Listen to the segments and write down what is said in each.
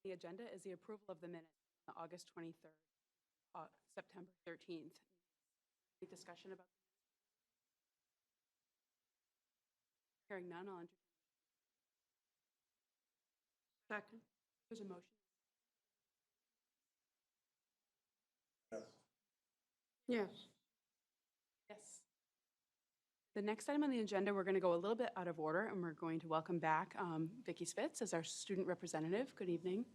The agenda is the approval of the minutes on August 23rd, September 13th. Any discussion about the minutes? Hearing none, I'll entertain. Second. There's a motion. Yes. Yes. The next item on the agenda, we're going to go a little bit out of order, and we're going to welcome back Vicki Spitz as our student representative. Good evening.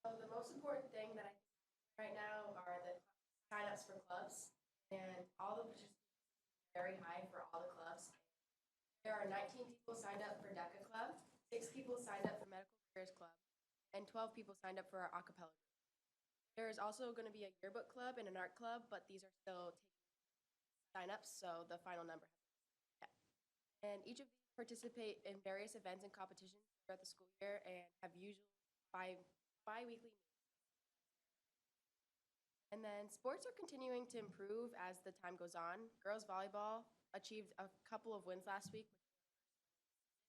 So the most important thing that I see right now are the signups for clubs, and all the participants are very high for all the clubs. There are 19 people signed up for DECA Club, 6 people signed up for Medical Careers Club, and 12 people signed up for our acapella group. There is also going to be a yearbook club and an art club, but these are still taking signups, so the final number hasn't been set yet. And each of these participate in various events and competitions throughout the school year and have usually bi-weekly meetings. And then sports are continuing to improve as the time goes on. Girls volleyball achieved a couple of wins last week,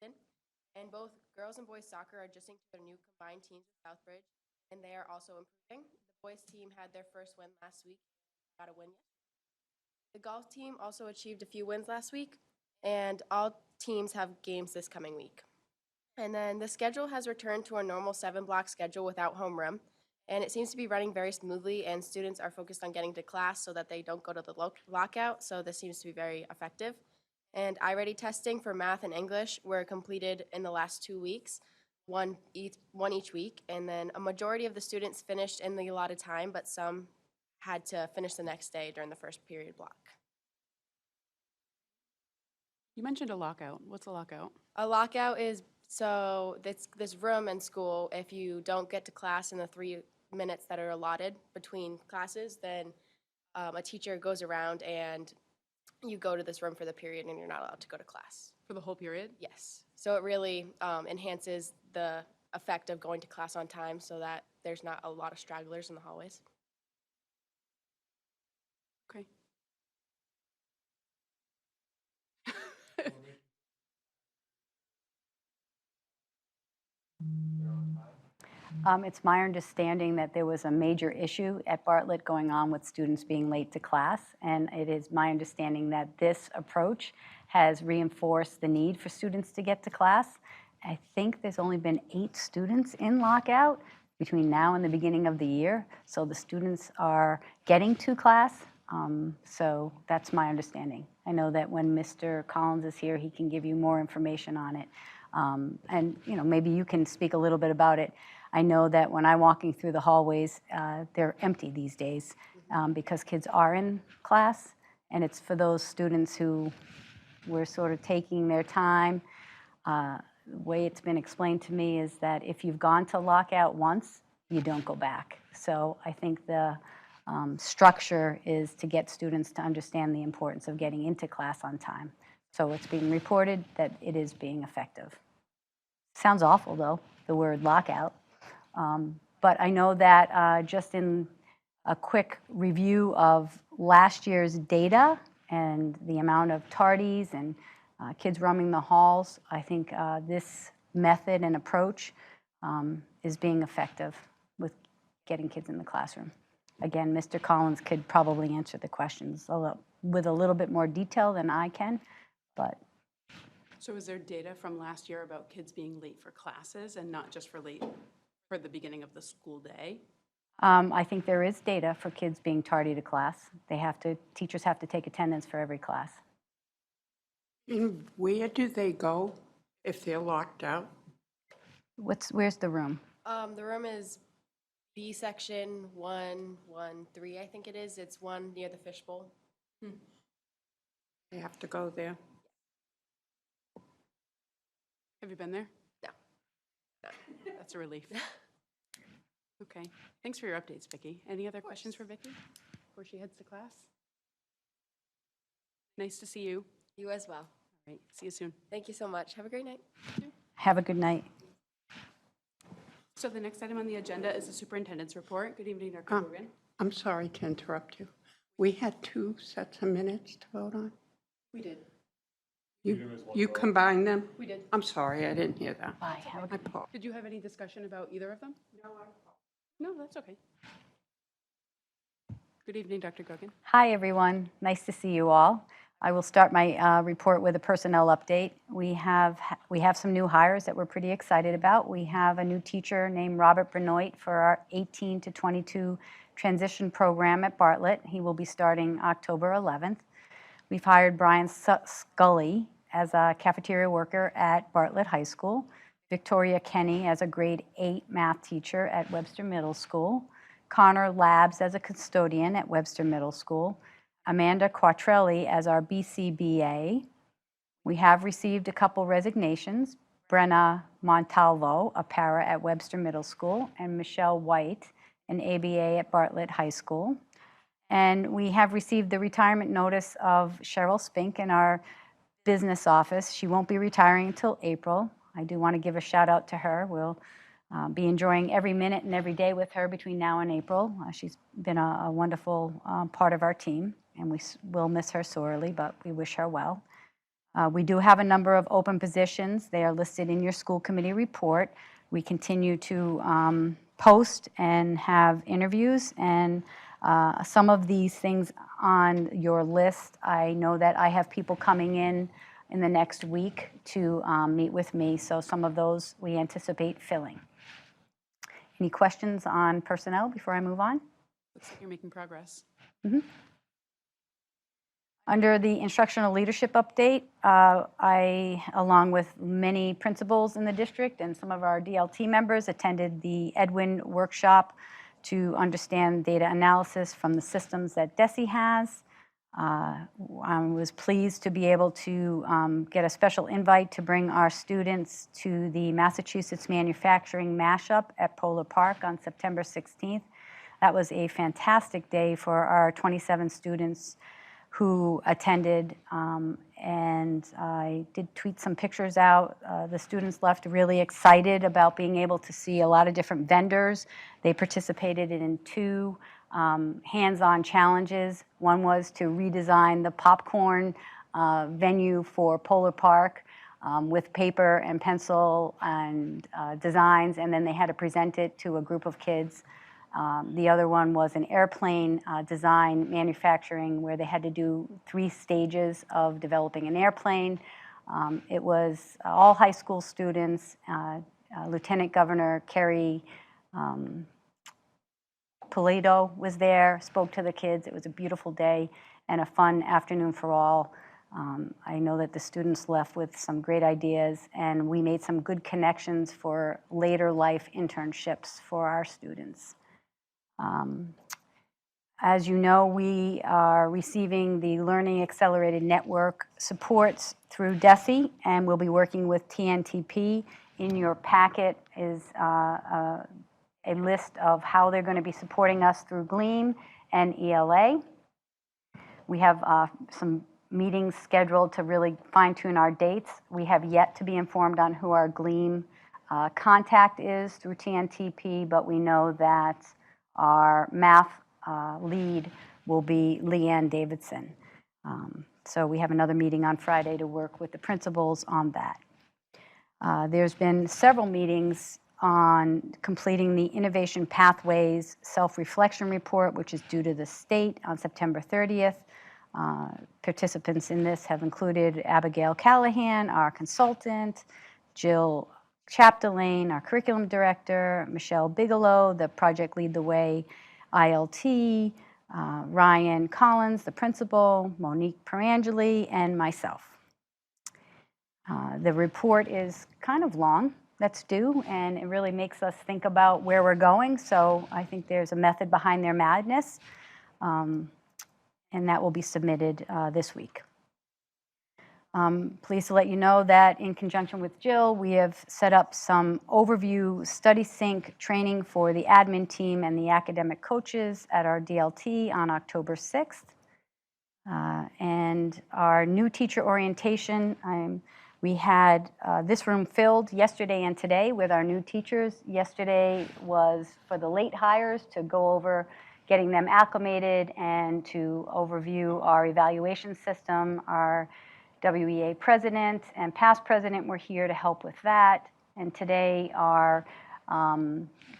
and both girls and boys soccer are adjusting to their new combined teams with Southbridge, and they are also improving. The boys team had their first win last week and got a win yesterday. The golf team also achieved a few wins last week, and all teams have games this coming week. And then the schedule has returned to a normal 7-block schedule without homeroom, and it seems to be running very smoothly, and students are focused on getting to class so that they don't go to the lockout, so this seems to be very effective. And iReady testing for math and English were completed in the last 2 weeks, one each week, and then a majority of the students finished in the allotted time, but some had to finish the next day during the first period block. You mentioned a lockout. What's a lockout? A lockout is, so this room in school, if you don't get to class in the 3 minutes that are allotted between classes, then a teacher goes around and you go to this room for the period and you're not allowed to go to class. For the whole period? Yes. So it really enhances the effect of going to class on time so that there's not a lot of stragglers in the hallways. Okay. It's my understanding that there was a major issue at Bartlett going on with students being late to class, and it is my understanding that this approach has reinforced the need for students to get to class. I think there's only been 8 students in lockout between now and the beginning of the year, so the students are getting to class, so that's my understanding. I know that when Mr. Collins is here, he can give you more information on it, and maybe you can speak a little bit about it. I know that when I'm walking through the hallways, they're empty these days because kids are in class, and it's for those students who were sort of taking their time. The way it's been explained to me is that if you've gone to lockout once, you don't go back. So I think the structure is to get students to understand the importance of getting into class on time. So it's being reported that it is being effective. Sounds awful, though, the word lockout. But I know that just in a quick review of last year's data and the amount of tardies and kids roaming the halls, I think this method and approach is being effective with getting kids in the classroom. Again, Mr. Collins could probably answer the questions with a little bit more detail than I can, but. So is there data from last year about kids being late for classes and not just for the beginning of the school day? I think there is data for kids being tardy to class. Teachers have to take attendance for every class. And where do they go if they're locked out? Where's the room? The room is B section 113, I think it is. It's one near the fishbowl. They have to go there. Have you been there? No. That's a relief. Okay. Thanks for your updates, Vicki. Any other questions for Vicki before she heads to class? Nice to see you. You as well. All right. See you soon. Thank you so much. Have a great night. Have a good night. So the next item on the agenda is the superintendent's report. Good evening, Dr. Morgan. I'm sorry to interrupt you. We had 2 sets of minutes to vote on. We did. You combine them? We did. I'm sorry, I didn't hear that. Bye. Have a I good- paused. Did you have any discussion about either of them? No, that's okay. Good evening, Dr. Gogan. Hi, everyone. Nice to see you all. I will start my report with a personnel update. We have some new hires that we're pretty excited about. We have a new teacher named Robert Benoit for our 18 to 22 transition program at Bartlett. He will be starting October 11th. We've hired Brian Scully as a cafeteria worker at Bartlett High School, Victoria Kenny as a grade 8 math teacher at Webster Middle School, Connor Labs as a custodian at Webster Middle School, Amanda Quattrelli as our BCBA. We have received a couple resignations, Brenna Montalvo, a para at Webster Middle School, and Michelle White, an ABA at Bartlett High School. And we have received the retirement notice of Cheryl Spink in our business office. She won't be retiring until April. I do want to give a shout out to her. We'll be enjoying every minute and every day with her between now and April. She's been a wonderful part of our team, and we will miss her sorely, but we wish her well. We do have a number of open positions. They are listed in your school committee report. We continue to post and have interviews, and some of these things on your list, I know that I have people coming in the next week to meet with me, so some of those we anticipate filling. Any questions on personnel before I move on? Looks like you're making progress. Under the instructional leadership update, I, along with many principals in the district and some of our DLT members, attended the Edwin workshop to understand data analysis from the systems that DESE has. I was pleased to be able to get a special invite to bring our students to the Massachusetts Manufacturing Mashup at Polar Park on September 16th. That was a fantastic day for our 27 students who attended, and I did tweet some pictures out. The students left really excited about being able to see a lot of different vendors. They participated in 2 hands-on challenges. One was to redesign the popcorn venue for Polar Park with paper and pencil and designs, and then they had to present it to a group of kids. The other one was an airplane design manufacturing, where they had to do 3 stages of developing an airplane. It was all high school students. Lieutenant Governor Kerry Polito was there, spoke to the kids. It was a beautiful day and a fun afternoon for all. I know that the students left with some great ideas, and we made some good connections for later life internships for our students. As you know, we are receiving the Learning Accelerated Network supports through DESE, and we'll be working with TNTP. In your packet is a list of how they're going to be supporting us through Gleam and ELA. We have some meetings scheduled to really fine-tune our dates. We have yet to be informed on who our Gleam contact is through TNTP, but we know that our math lead will be Leanne Davidson. So we have another meeting on Friday to work with the principals on that. There's been several meetings on completing the Innovation Pathways Self-Reflection Report, which is due to the state on September 30th. Participants in this have included Abigail Callahan, our consultant, Jill Chapdelaine, our curriculum director, Michelle Bigelow, the Project Lead the Way ILT, Ryan Collins, the principal, Monique Perangeli, and myself. The report is kind of long, that's due, and it really makes us think about where we're going, so I think there's a method behind their madness, and that will be submitted this week. Pleased to let you know that in conjunction with Jill, we have set up some overview study sync training for the admin team and the academic coaches at our DLT on October 6th. And our new teacher orientation, we had this room filled yesterday and today with our new teachers. Yesterday was for the late hires to go over getting them acclimated and to overview our evaluation system, our WEA president and past president were here to help with that. And today our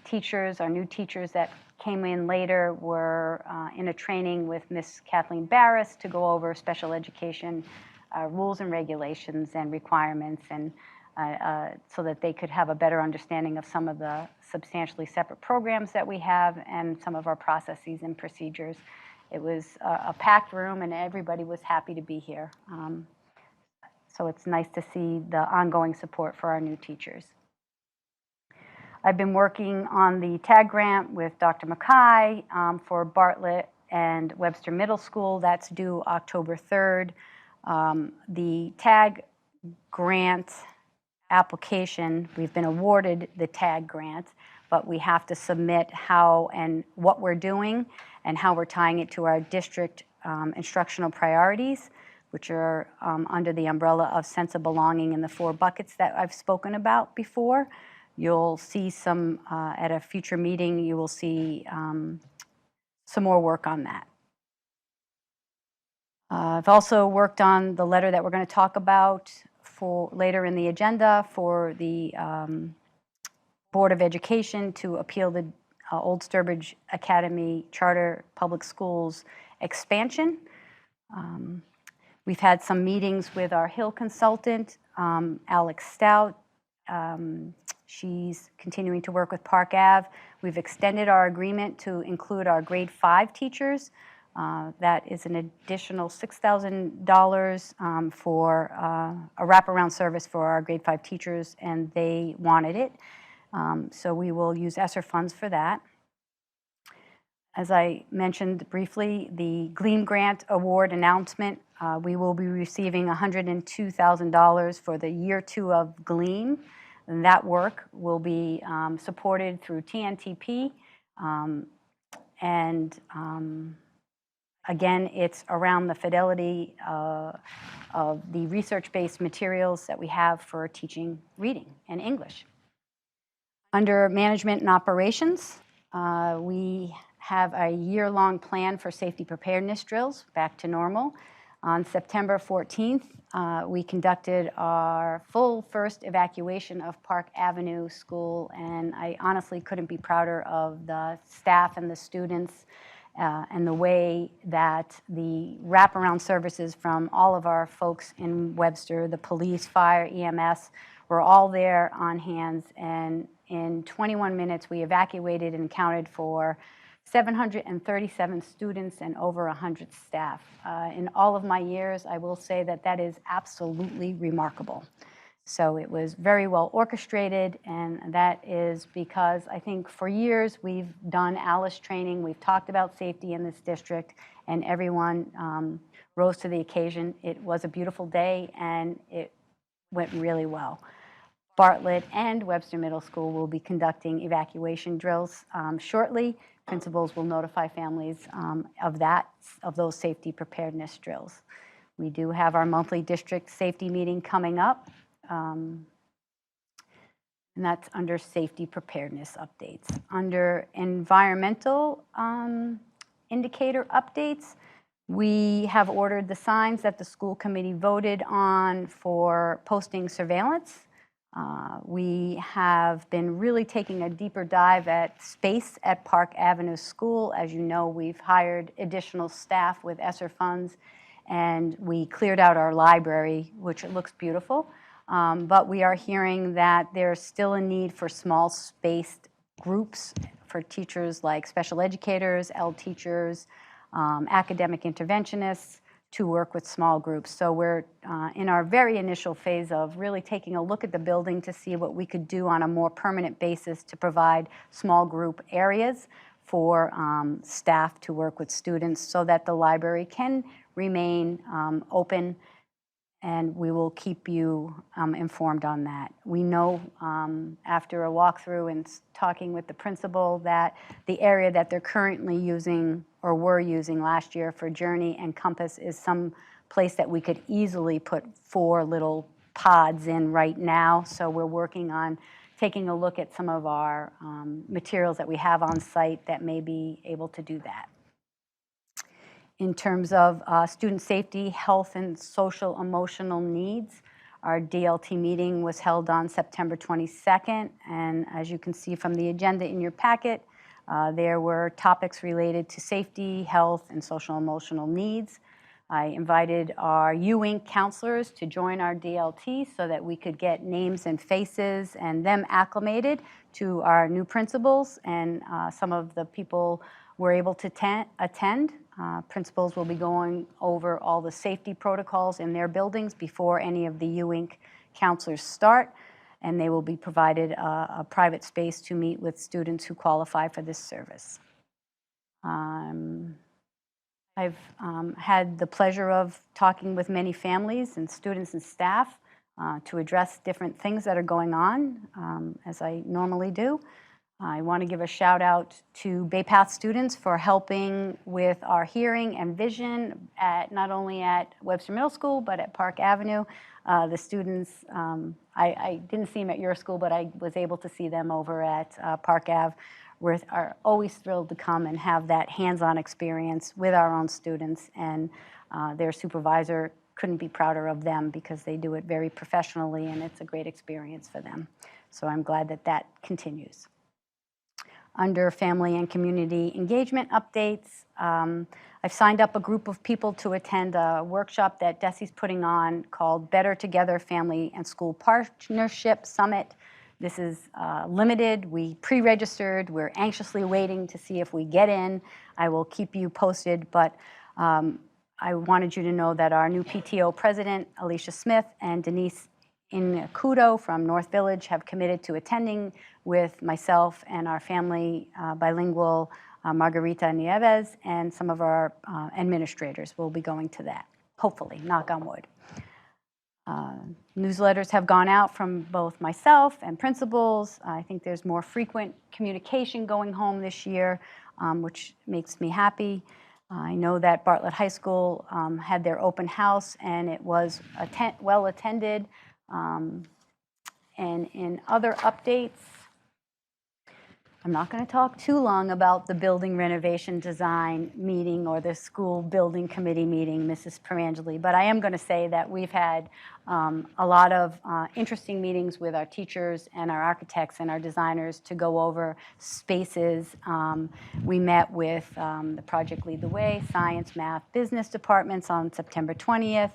teachers, our new teachers that came in later were in a training with Miss Kathleen Barris to go over special education rules and regulations and requirements, and so that they could have a better understanding of some of the substantially separate programs that we have and some of our processes and procedures. It was a packed room and everybody was happy to be here. So it's nice to see the ongoing support for our new teachers. I've been working on the TAG grant with Dr. Mackay for Bartlett and Webster Middle School. That's due October 3rd. The TAG grant application, we've been awarded the TAG grant, but we have to submit how and what we're doing and how we're tying it to our district instructional priorities, which are under the umbrella of sense of belonging in the 4 buckets that I've spoken about before. You'll see some, at a future meeting, you will see some more work on that. I've also worked on the letter that we're going to talk about for later in the agenda for the Board of Education to appeal the Old Sturbridge Academy Charter Public Schools expansion. We've had some meetings with our Hill consultant, Alex Stout. She's continuing to work with Park Ave. We've extended our agreement to include our grade 5 teachers. That is an additional $6,000 for a wraparound service for our grade 5 teachers, and they wanted it. So we will use ESSER funds for that. As I mentioned briefly, the Gleam grant award announcement, we will be receiving $102,000 for the year 2 of Gleam. And that work will be supported through TNTP. Again, it's around the fidelity of the research-based materials that we have for teaching reading and English. Under management and operations, we have a year-long plan for safety preparedness drills back to normal. On September 14th, we conducted our full first evacuation of Park Avenue School, and I honestly couldn't be prouder of the staff and the students and the way that the wraparound services from all of our folks in Webster, the police, fire, EMS, were all there on hands, and in 21 minutes we evacuated and accounted for 737 students and over 100 staff. In all of my years, I will say that that is absolutely remarkable. So it was very well orchestrated, and that is because I think for years we've done ALICE training, we've talked about safety in this district, and everyone rose to the occasion. It was a beautiful day, and it went really well. Bartlett and Webster Middle School will be conducting evacuation drills shortly. Principals will notify families of those safety preparedness drills. We do have our monthly district safety meeting coming up, and that's under safety preparedness updates. Under environmental indicator updates, we have ordered the signs that the school committee voted on for posting surveillance. We have been really taking a deeper dive at space at Park Avenue School. As you know, we've hired additional staff with ESSER funds, and we cleared out our library, which looks beautiful. But we are hearing that there's still a need for small spaced groups for teachers like special educators, L teachers, academic interventionists, to work with small groups. So we're in our very initial phase of really taking a look at the building to see what we could do on a more permanent basis to provide small group areas for staff to work with students so that the library can remain open, and we will keep you informed on that. We know after a walkthrough and talking with the principal that the area that they're currently using or were using last year for Journey and Compass is some place that we could easily put 4 little pods in right now. So we're working on taking a look at some of our materials that we have on site that may be able to do that. In terms of student safety, health, and social emotional needs, our DLT meeting was held on September 22nd, and as you can see from the agenda in your packet, there were topics related to safety, health, and social emotional needs. I invited our UInc counselors to join our DLT so that we could get names and faces and them acclimated to our new principals, and some of the people were able to attend. Principals will be going over all the safety protocols in their buildings before any of the UInc counselors start, and they will be provided a private space to meet with students who qualify for this service. I've had the pleasure of talking with many families and students and staff to address different things that are going on, as I normally do. I want to give a shout out to Bay Path students for helping with our hearing and vision not only at Webster Middle School, but at Park Avenue. The students, I didn't see them at your school, but I was able to see them over at Park Ave. Are always thrilled to come and have that hands-on experience with our own students, and their supervisor couldn't be prouder of them because they do it very professionally, and it's a great experience for them. So I'm glad that that continues. Under family and community engagement updates, I've signed up a group of people to attend a workshop that DESE's putting on called Better Together Family and School Partnership Summit. This is limited. We pre-registered. We're anxiously waiting to see if we get in. I will keep you posted, but I wanted you to know that our new PTO president, Alicia Smith, and Denise Incudo from North Village have committed to attending with myself and our family bilingual Margarita Nieves, and some of our administrators will be going to that, hopefully, knock on wood. Newsletters have gone out from both myself and principals. I think there's more frequent communication going home this year, which makes me happy. I know that Bartlett High School had their open house, and it was well attended. And in other updates, I'm not going to talk too long about the building renovation design meeting or the school building committee meeting, Mrs. Perangeli, but I am going to say that we've had a lot of interesting meetings with our teachers and our architects and our designers to go over spaces. We met with the Project Lead the Way, Science, Math, Business departments on September 20th.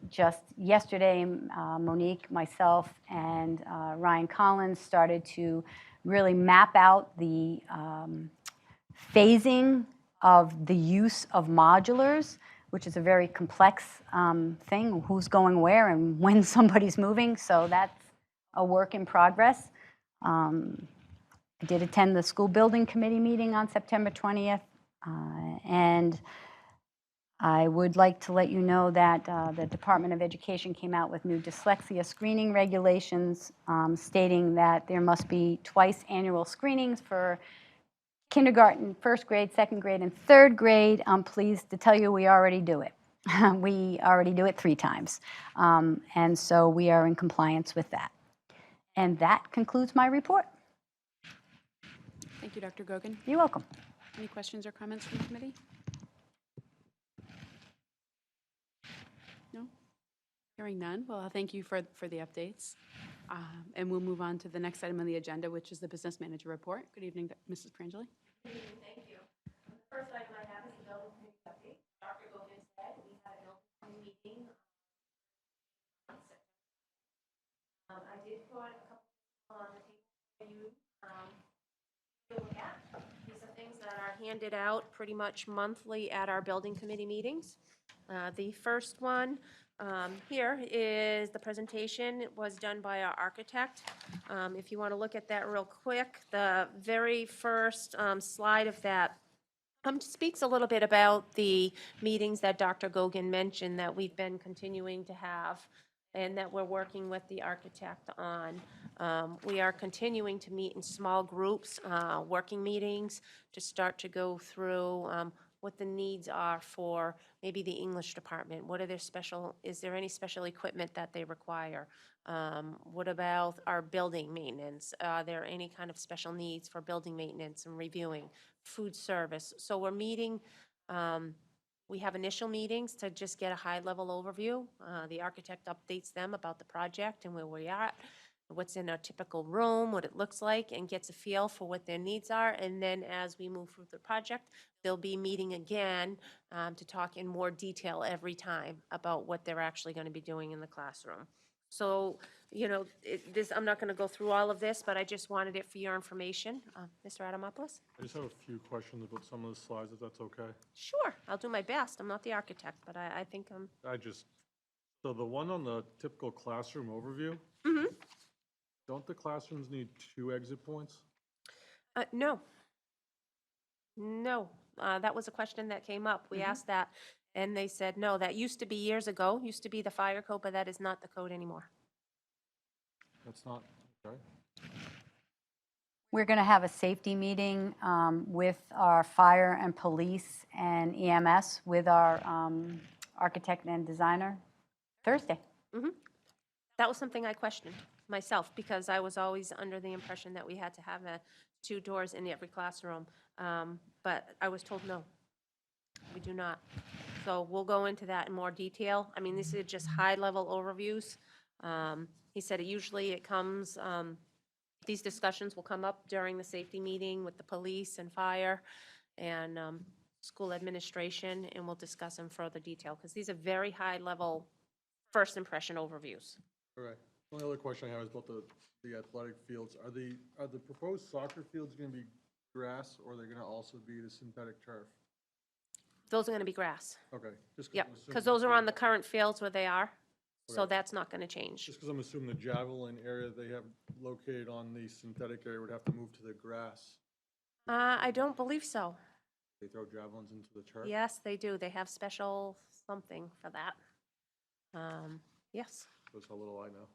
Just yesterday, Monique, myself, and Ryan Collins started to really map out the phasing of the use of modulars, which is a very complex thing, who's going where and when somebody's moving. So that's a work in progress. I did attend the school building committee meeting on September 20th, and I would like to let you know that the Department of Education came out with new dyslexia screening regulations, stating that there must be twice annual screenings for kindergarten, first grade, second grade, and third grade. I'm pleased to tell you we already do it. We already do it 3 times. And so we are in compliance with that. And that concludes my report. Thank you, Dr. Gogan. You're welcome. Any questions or comments from the committee? No? Hearing none, well, thank you for the updates. And we'll move on to the next item on the agenda, which is the business manager report. Good evening, Mrs. Perangeli. Good evening, thank you. The first item I have is the building committee update. Dr. Gogan said we had an open meeting on September. I did put a couple on the table for you to look at. These are things that are handed out pretty much monthly at our building committee meetings. The first one here is the presentation. It was done by our architect. If you want to look at that real quick, the very first slide of that speaks a little bit about the meetings that Dr. Gogan mentioned that we've been continuing to have and that we're working with the architect on. We are continuing to meet in small groups, working meetings, to start to go through what the needs are for maybe the English department. What are their is there any special equipment that they require? What about our building maintenance? Are there any kind of special needs for building maintenance and reviewing? Food service. So we're meeting We have initial meetings to just get a high-level overview. The architect updates them about the project and where we are, what's in a typical room, what it looks like, and gets a feel for what their needs are. And then as we move through the project, they'll be meeting again to talk in more detail every time about what they're actually going to be doing in the classroom. So, I'm not going to go through all of this, but I just wanted it for your information. Mr. Adamopoulos? I just have a few questions about some of the slides, if that's okay. Sure, I'll do my best. I'm not the architect, but I think I'm, So the one on the typical classroom overview, don't the classrooms need 2 exit points? no. No, that was a question that came up. We asked that, and they said, no, that used to be years ago, used to be the fire code, but that is not the code anymore. That's not, okay. We're going to have a safety meeting with our fire and police and EMS with our architect and designer Thursday. That was something I questioned myself, because I was always under the impression that we had to have 2 doors in every classroom. But I was told, no, we do not. So we'll go into that in more detail. I mean, these are just high-level overviews. He said it comes, these discussions will come up during the safety meeting with the police and fire and school administration, and we'll discuss in further detail, because these are very high-level first impression overviews. All right. The only other question I have is about the athletic fields. Are the proposed soccer fields going to be grass, or are they going to also be the synthetic turf? Those are going to be grass. Okay. Just Yep, I'm because assuming those are on the current fields where they are, so Okay. that's not going to change. Just because I'm assuming the javelin area they have located on the synthetic area would have to move to the grass. I don't believe so. They throw javelins into the turf? Yes, they do. They have special something for that. Yes. That's how little I know.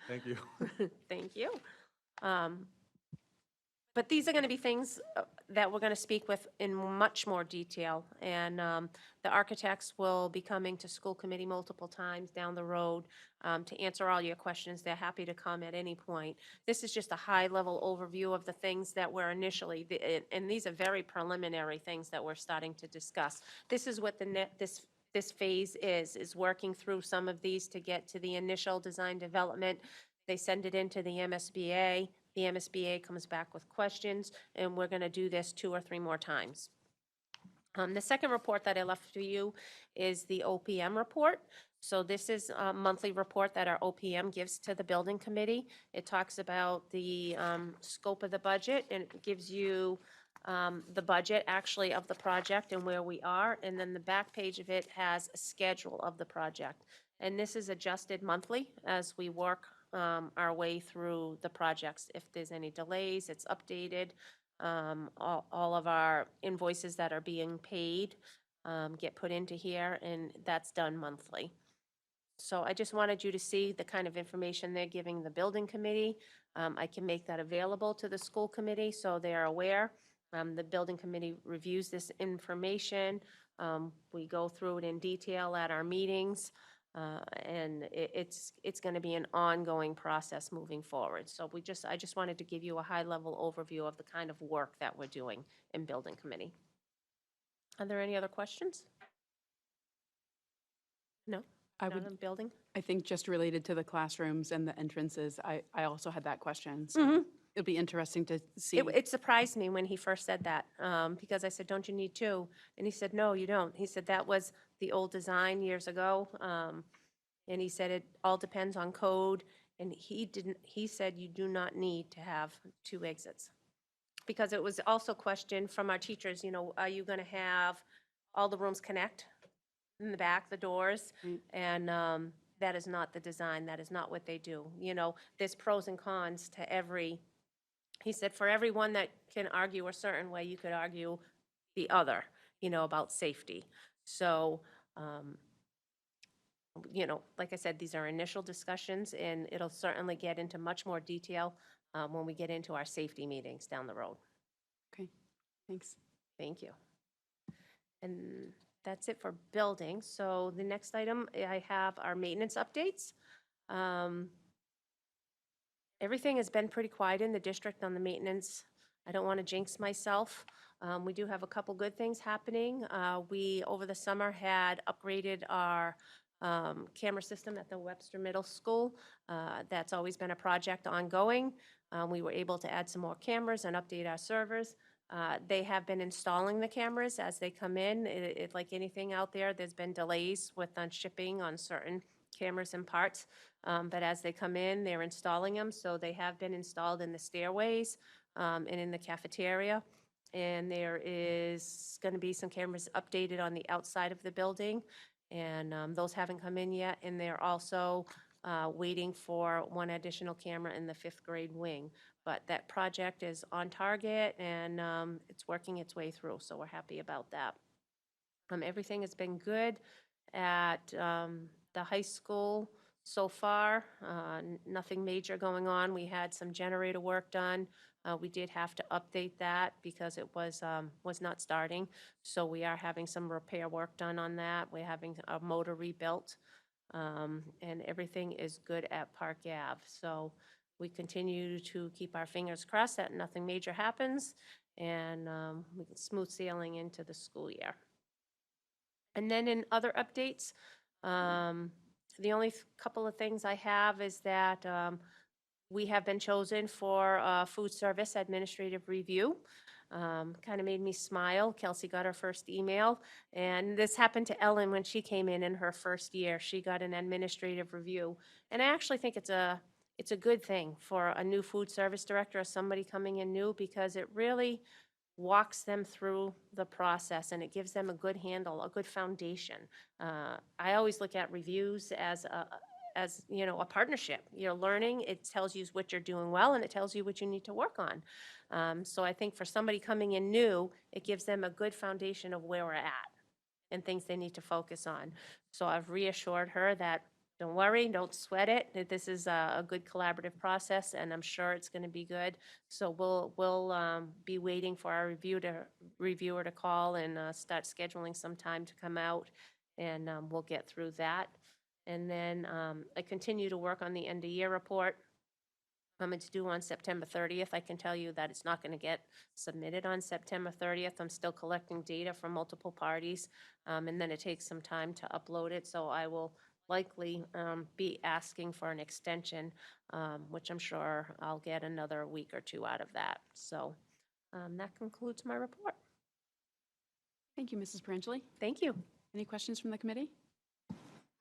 Thank you. Thank you. But these are going to be things that we're going to speak with in much more detail. And the architects will be coming to school committee multiple times down the road to answer all your questions. They're happy to come at any point. This is just a high-level overview of the things that were initially, and these are very preliminary things that we're starting to discuss. This is what this phase is working through some of these to get to the initial design development. They send it into the MSBA. The MSBA comes back with questions, and we're going to do this 2 or 3 more times. The second report that I left for you is the OPM report. So this is a monthly report that our OPM gives to the building committee. It talks about the scope of the budget, and it gives you the budget actually of the project and where we are. And then the back page of it has a schedule of the project. And this is adjusted monthly as we work our way through the projects. If there's any delays, it's updated. All of our invoices that are being paid get put into here, and that's done monthly. So I just wanted you to see the kind of information they're giving the building committee. I can make that available to the school committee so they are aware. The building committee reviews this information. We go through it in detail at our meetings. And it's going to be an ongoing process moving forward. So I just wanted to give you a high-level overview of the kind of work that we're doing in building committee. Are there any other questions? No? I Not would, on building? I think just related to the classrooms and the entrances, I also had that question. So it'll be interesting to see. It surprised me when he first said that, because I said, don't you need 2? And he said, no, you don't. He said that was the old design years ago. And he said it all depends on code. And he said you do not need to have 2 exits. Because it was also questioned from our teachers, are you going to have all the rooms connect in the back, the doors? Right. And that is not the design. That is not what they do. There's pros and cons to every. He said, for everyone that can argue a certain way, you could argue the other, about safety. So, like I said, these are initial discussions, and it'll certainly get into much more detail when we get into our safety meetings down the road. Okay, thanks. Thank you. And that's it for building. So the next item, I have our maintenance updates. Everything has been pretty quiet in the district on the maintenance. I don't want to jinx myself, We do have a couple good things happening. We, over the summer, had upgraded our camera system at the Webster Middle School. That's always been a project ongoing. We were able to add some more cameras and update our servers. They have been installing the cameras as they come in. Like anything out there, there's been delays with shipping on certain cameras and parts. But as they come in, they're installing them. So they have been installed in the stairways and in the cafeteria. And there is going to be some cameras updated on the outside of the building. And those haven't come in yet. And they're also waiting for one additional camera in the 5th grade wing. But that project is on target and it's working its way through, so we're happy about that. Everything has been good at the high school so far. Nothing major going on. We had some generator work done. We did have to update that because it was not starting. So we are having some repair work done on that. We're having a motor rebuilt. And everything is good at Park Ave. So we continue to keep our fingers crossed that nothing major happens and we can smooth sailing into the school year. And then in other updates, the only couple of things I have is that we have been chosen for food service administrative review. Kind of made me smile. Kelsey got her first email, and this happened to Ellen when she came in her first year. She got an administrative review, and I actually think it's a good thing for a new food service director or somebody coming in new, because it really walks them through the process and it gives them a good handle, a good foundation. I always look at reviews as a partnership. You're learning, it tells you what you're doing well, and it tells you what you need to work on. So I think for somebody coming in new, it gives them a good foundation of where we're at and things they need to focus on. So I've reassured her that don't worry, don't sweat it, that this is a good collaborative process, and I'm sure it's going to be good. So we'll be waiting for our reviewer to call and start scheduling some time to come out, and we'll get through that. And then I continue to work on the end-of-year report. It's due on September 30th. I can tell you that it's not going to get submitted on September 30th. I'm still collecting data from multiple parties, and then it takes some time to upload it. So I will likely be asking for an extension, which I'm sure I'll get another week or two out of that. So that concludes my report. Thank you, Mrs. Perangeli. Thank you. Any questions from the committee?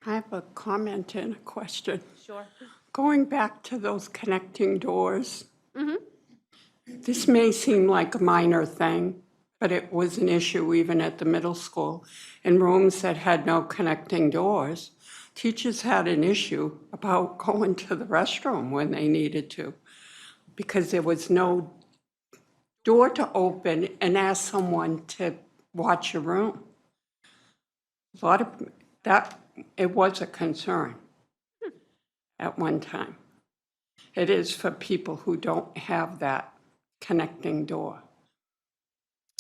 I have a comment and a question. Sure. Going back to those connecting doors, this may seem like a minor thing, but it was an issue even at the middle school. In rooms that had no connecting doors, teachers had an issue about going to the restroom when they needed to, because there was no door to open and ask someone to watch your room. A lot of that, it was a concern at one time. It is for people who don't have that connecting door.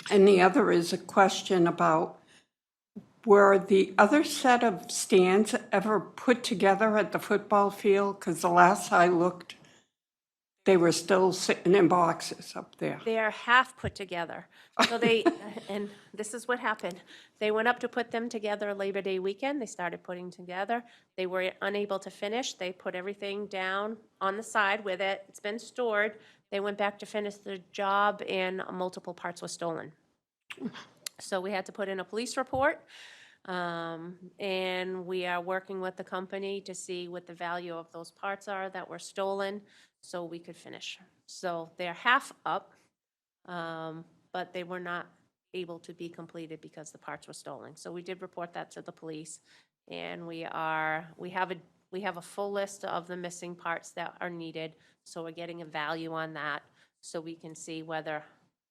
And the other is a question about, were the other set of stands ever put together at the football field? Because the last I looked, they were still sitting in boxes up there. They are half put together. So they, and this is what happened. They went up to put them together Labor Day weekend. They started putting together. They were unable to finish. They put everything down on the side with it. It's been stored. They went back to finish the job and multiple parts were stolen. So we had to put in a police report. And we are working with the company to see what the value of those parts are that were stolen so we could finish. So they're half up, but they were not able to be completed because the parts were stolen. So we did report that to the police, and we have a full list of the missing parts that are needed. So we're getting a value on that so we can see whether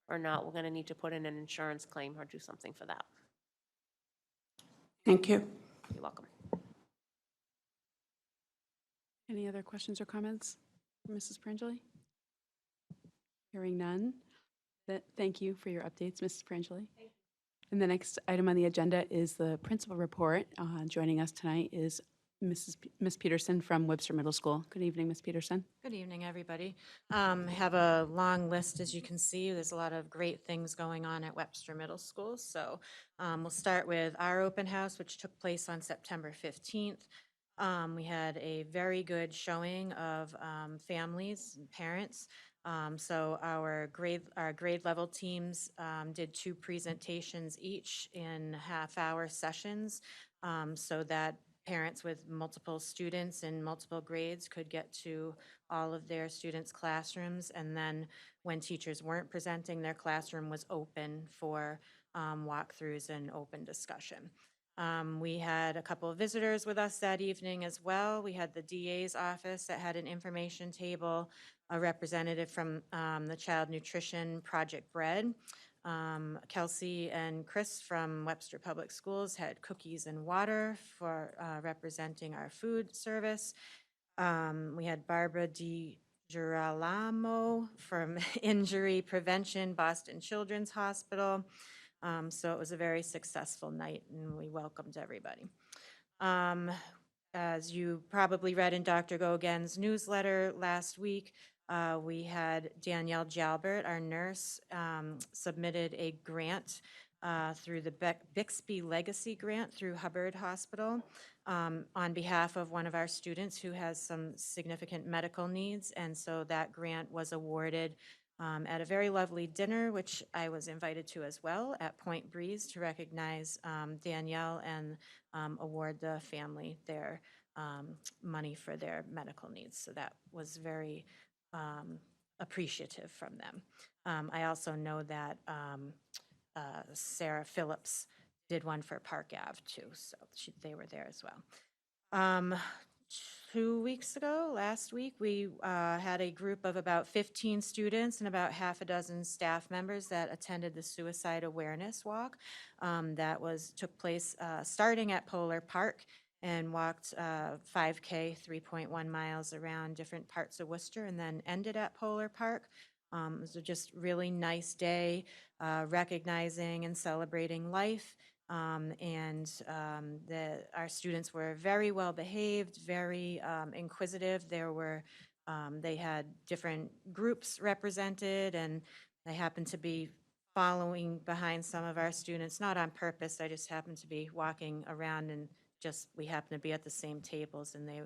or not we're going to need to put in an insurance claim or do something for that. Thank you. You're welcome. Any other questions or comments for Mrs. Perangeli? Hearing none. Thank you for your updates, Mrs. Perangeli. Thank you. And the next item on the agenda is the principal report. Joining us tonight is Ms. Peterson from Webster Middle School. Good evening, Ms. Peterson. Good evening, everybody. Have a long list, as you can see. There's a lot of great things going on at Webster Middle School. So we'll start with our open house, which took place on September 15th. We had a very good showing of families and parents. So our grade level teams did 2 presentations each in half-hour sessions, so that parents with multiple students in multiple grades could get to all of their students' classrooms. And then when teachers weren't presenting, their classroom was open for walkthroughs and open discussion. We had a couple of visitors with us that evening as well. We had the DA's office that had an information table, a representative from the Child Nutrition Project Bread. Kelsey and Chris from Webster Public Schools had cookies and water for representing our food service. We had Barbara DiGirolamo from Injury Prevention, Boston Children's Hospital. So it was a very successful night, and we welcomed everybody. As you probably read in Dr. Gogan's newsletter last week, we had Danielle Jalbert, our nurse, submitted a grant through the Bixby Legacy Grant through Hubbard Hospital on behalf of one of our students who has some significant medical needs. And so that grant was awarded at a very lovely dinner, which I was invited to as well at Point Breeze to recognize Danielle and award the family their money for their medical needs. So that was very appreciative from them. I also know that Sarah Phillips did one for Park Ave too, so they were there as well. 2 weeks ago, last week, we had a group of about 15 students and about half a dozen staff members that attended the Suicide Awareness Walk. That took place starting at Polar Park and walked 5K, 3.1 miles around different parts of Worcester, and then ended at Polar Park. It was just really nice day, recognizing and celebrating life. Our students were very well behaved, very inquisitive. They had different groups represented, and they happened to be following behind some of our students, not on purpose. I just happened to be walking around, and we happened to be at the same tables, and they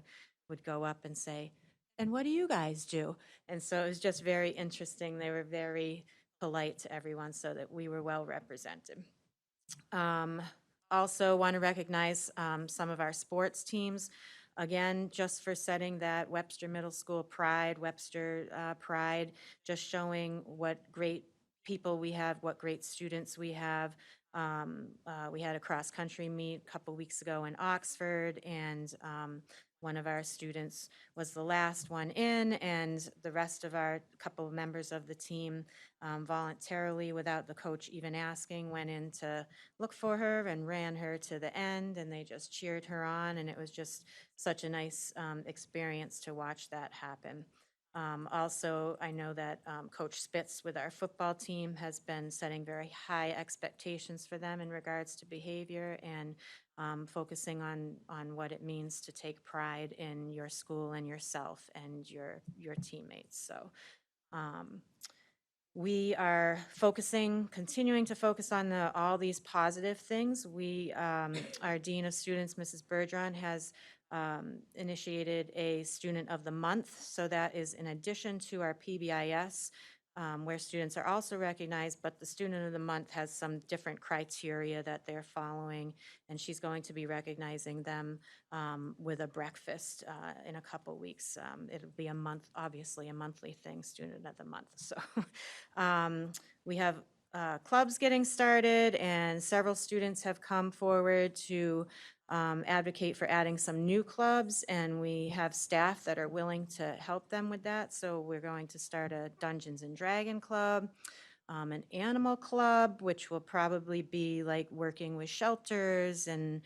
would go up and say, "And what do you guys do?" And so it was just very interesting. They were very polite to everyone, so that we were well represented. Also want to recognize some of our sports teams. Again, just for setting that Webster Middle School pride, Webster pride, just showing what great people we have, what great students we have. We had a cross-country meet a couple weeks ago in Oxford, and one of our students was the last one in, and the rest of our couple of members of the team voluntarily, without the coach even asking, went in to look for her and ran her to the end, and they just cheered her on, and it was just such a nice experience to watch that happen. Also, I know that Coach Spitz with our football team has been setting very high expectations for them in regards to behavior and focusing on what it means to take pride in your school and yourself and your teammates. So we are continuing to focus on all these positive things. Our Dean of Students, Mrs. Bergeron, has initiated a Student of the Month. So that is in addition to our PBIS, where students are also recognized, but the Student of the Month has some different criteria that they're following, and she's going to be recognizing them with a breakfast in a couple weeks. It'll be a month, obviously a monthly thing, Student of the Month. So we have clubs getting started, and several students have come forward to advocate for adding some new clubs, and we have staff that are willing to help them with that. So we're going to start a Dungeons and Dragon club, an animal club, which will probably be like working with shelters and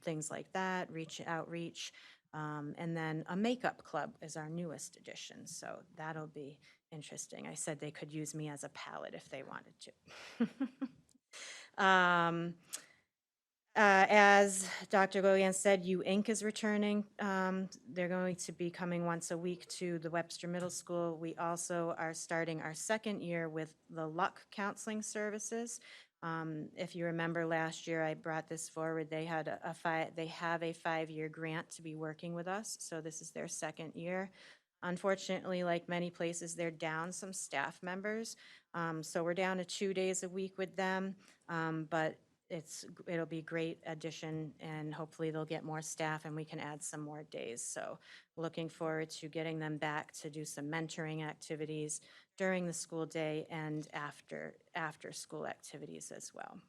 things like that, outreach, and then a makeup club is our newest addition. So that'll be interesting. I said they could use me as a palette if they wanted to. As Dr. Goyan said, U Inc. is returning. They're going to be coming once a week to the Webster Middle School. We also are starting our second year with the Luck Counseling Services. If you remember last year, I brought this forward. They have a 5-year grant to be working with us, so this is their second year. Unfortunately, like many places, they're down some staff members. So we're down to 2 days a week with them, but it'll be a great addition, and hopefully they'll get more staff and we can add some more days. So looking forward to getting them back to do some mentoring activities during the school day and after school activities as well.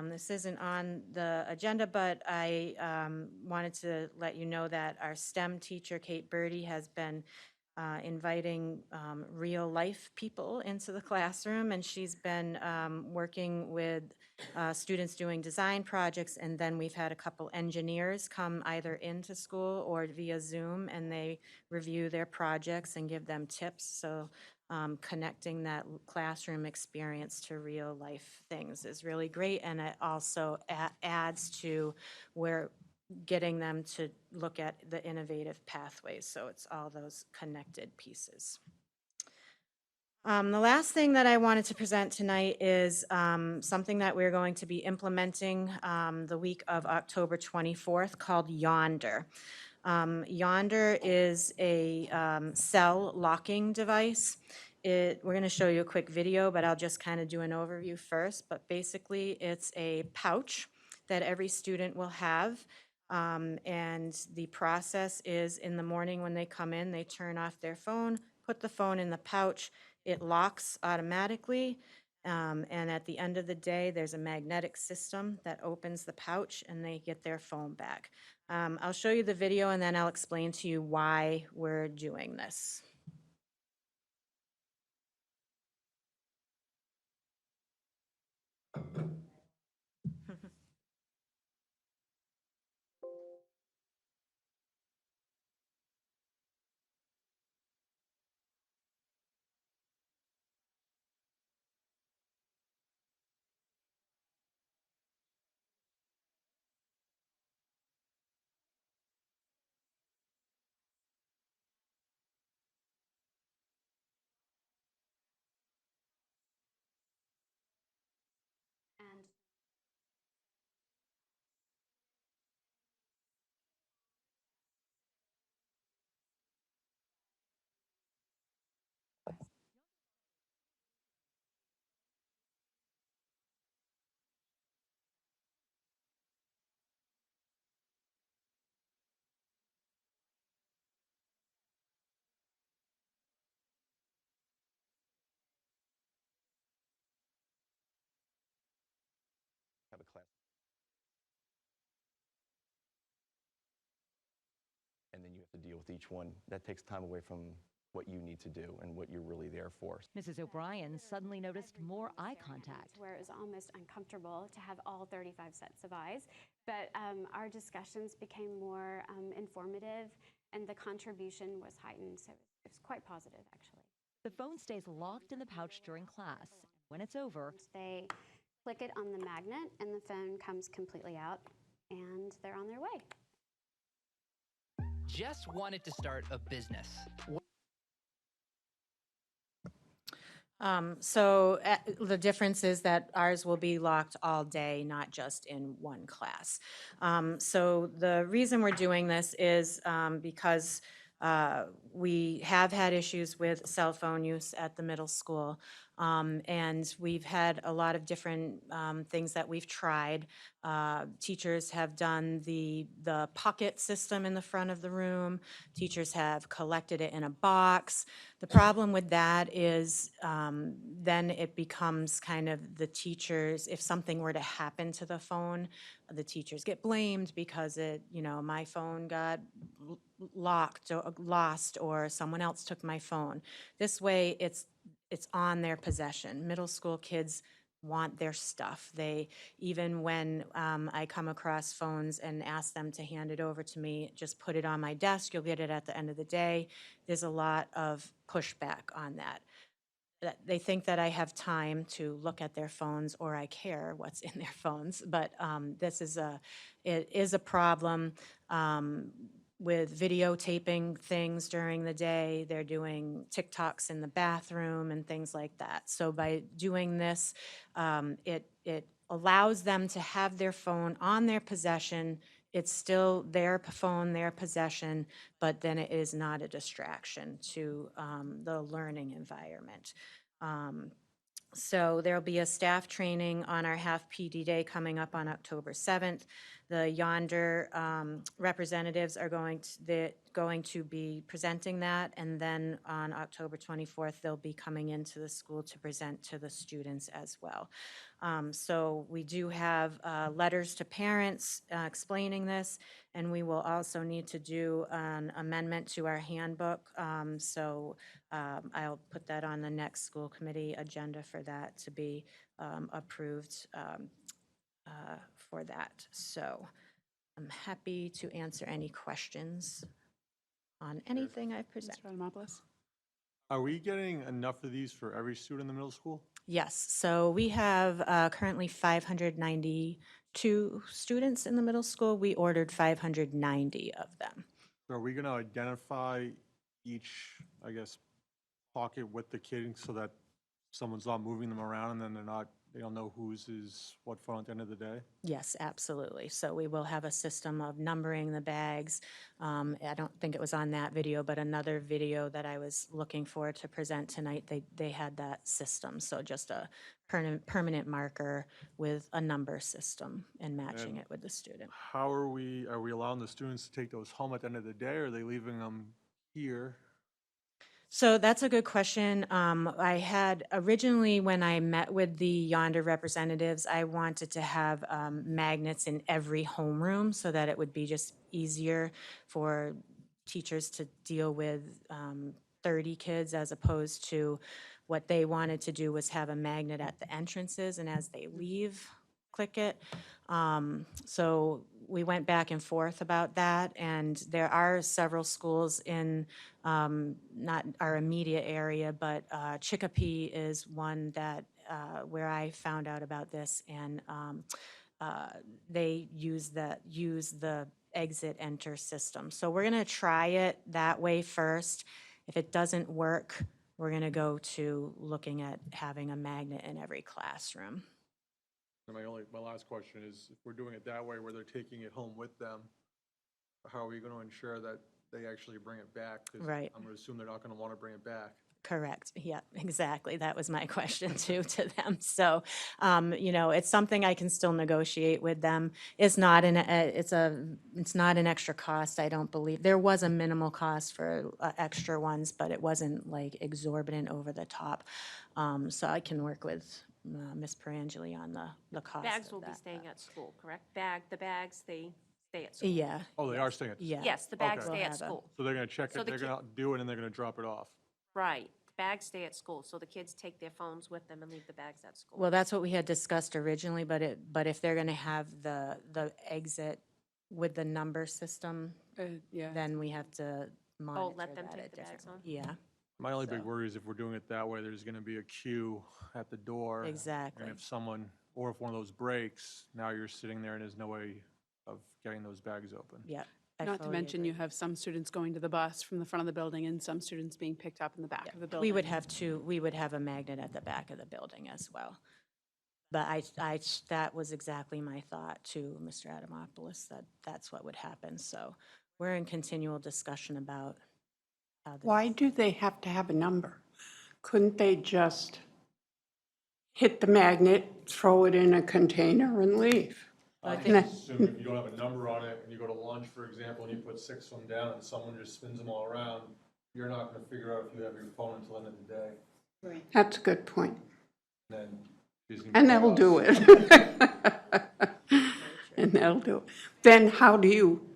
This isn't on the agenda, but I wanted to let you know that our STEM teacher, Kate Birdie, has been inviting real-life people into the classroom, and she's been working with students doing design projects, and then we've had a couple engineers come either into school or via Zoom, and they review their projects and give them tips. So connecting that classroom experience to real-life things is really great, and it also adds to where getting them to look at the innovative pathways. So it's all those connected pieces. The last thing that I wanted to present tonight is something that we're going to be implementing the week of October 24th called Yonder. Yonder is a cell locking device. We're going to show you a quick video, but I'll just kind of do an overview first. But basically, it's a pouch that every student will have. And the process is in the morning when they come in, they turn off their phone, put the phone in the pouch, it locks automatically. And at the end of the day, there's a magnetic system that opens the pouch and they get their phone back. I'll show you the video and then I'll explain to you why we're doing this. Have a class. And then you have to deal with each one. That takes time away from what you need to do and what you're really there for. Mrs. O'Brien suddenly noticed more eye contact. Where it was almost uncomfortable to have all 35 sets of eyes, but our discussions became more informative and the contribution was heightened, so it was quite positive actually. The phone stays locked in the pouch during class. When it's over, they click it on the magnet and the phone comes completely out and they're on their way. Just wanted to start a business. The difference is that ours will be locked all day, not just in one class. So the reason we're doing this is because we have had issues with cell phone use at the middle school. And we've had a lot of different things that we've tried. Teachers have done the pocket system in the front of the room. Teachers have collected it in a box. The problem with that is then it becomes kind of the teachers, if something were to happen to the phone, the teachers get blamed because my phone got locked or lost or someone else took my phone. This way it's on their possession. Middle school kids want their stuff. Even when I come across phones and ask them to hand it over to me, just put it on my desk, you'll get it at the end of the day. There's a lot of pushback on that. they think that I have time to look at their phones or I care what's in their phones, but it is a problem with videotaping things during the day. They're doing TikToks in the bathroom and things like that. So by doing this, it allows them to have their phone on their possession. It's still their phone, their possession, but then it is not a distraction to the learning environment. So there'll be a staff training on our Half PD Day coming up on October 7th. The Yonder representatives are going to be presenting that, and then on October 24th, they'll be coming into the school to present to the students as well. So we do have letters to parents explaining this, and we will also need to do an amendment to our handbook. So I'll put that on the next school committee agenda for that to be approved for that. So I'm happy to answer any questions on anything I've presented. Mr. Adamopoulos? Are we getting enough of these for every student in the middle school? Yes, so we have currently 592 students in the middle school. We ordered 590 of them. So are we going to identify each, I guess, pocket with the kid so that someone's not moving them around and then they don't know whose is what phone at the end of the day? Yes, absolutely. So we will have a system of numbering the bags. I don't think it was on that video, but another video that I was looking for to present tonight, they had that system. So just a permanent marker with a number system and matching it with the student. How are we allowing the students to take those home at the end of the day, or are they leaving them here? So that's a good question. I had originally, when I met with the Yonder representatives, I wanted to have magnets in every homeroom so that it would be just easier for teachers to deal with 30 kids, as opposed to what they wanted to do was have a magnet at the entrances, and as they leave, click it. So we went back and forth about that, and there are several schools in not our immediate area, but Chicopee is one that where I found out about this, and they use the exit enter system. So we're going to try it that way first. If it doesn't work, we're going to go to looking at having a magnet in every classroom. And my last question is, if we're doing it that way, where they're taking it home with them, how are we going to ensure that they actually bring it back? 'Cause Right. I'm going to assume they're not going to want to bring it back. Correct. Yeah, exactly. That was my question too to them. So, it's something I can still negotiate with them. It's not it's not an extra cost, I don't believe. There was a minimal cost for extra ones, but it wasn't like exorbitant over the top. So I can work with Ms. Perangeli on the cost Bags of will be that. staying at school, correct? The bags, they stay at school. Yeah. Oh, they are staying at. Yeah. Yes, the bags Okay. stay at We'll have a- school. So they're going to check So it, the they're going to do it, and they're going to drop it off. Right. The bags stay at school, so the kids take their phones with them and leave the bags at school. Well, that's what we had discussed originally, but if they're going to have the exit with the number system, Yeah. then we have to monitor let them that take at the bags different- home? Yeah, My only big worry is if we're doing it that way, there's going to be a queue at the door. exactly. And if one of those breaks, now you're sitting there and there's no way of getting those bags open. Yeah. I Not to fully mention, agree. you have some students going to the bus from the front of the building and some students being picked up in the back of the building. We would have a magnet at the back of the building as well. But that was exactly my thought to Mr. Adamopoulos, that's what would happen. So we're in continual discussion about how this. Why do they have to have a number? Couldn't they just hit the magnet, throw it in a container, and leave? I think- assume if you don't have a number on it, and you go to lunch, for example, and you put 6 of them down, and someone just spins them all around, you're not going to figure out if you have your phone until the end of the day. That's a good point. Then she's gonna And be they'll lost. do it. And they'll do it. Then how do you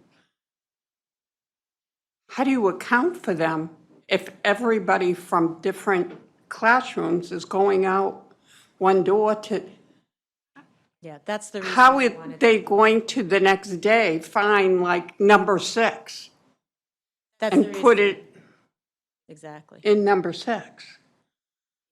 account for them if everybody from different classrooms is going out one door to, Yeah, that's the reason. how we are wanted they going to the next day find like number 6 That's the and put reason- it Exactly. in number 6?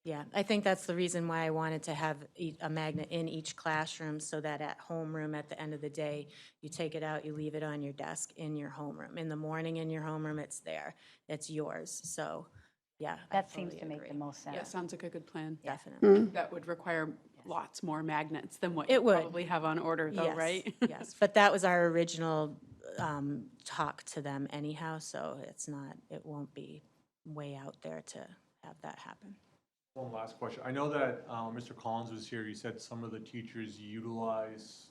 Yeah, I think that's the reason why I wanted to have a magnet in each classroom, so that at homeroom, at the end of the day, you take it out, you leave it on your desk in your homeroom. In the morning in your homeroom, it's there, it's yours. So, yeah, I That seems fully to make the agree. most sense. That sounds like a good plan. Definitely. That would require lots more magnets than what It you would. probably have on order, though, Yes, right? yes, but that was our original talk to them anyhow, so it's not, it won't be way out there to have that happen. One last question. I know that Mr. Collins was here. He said some of the teachers utilize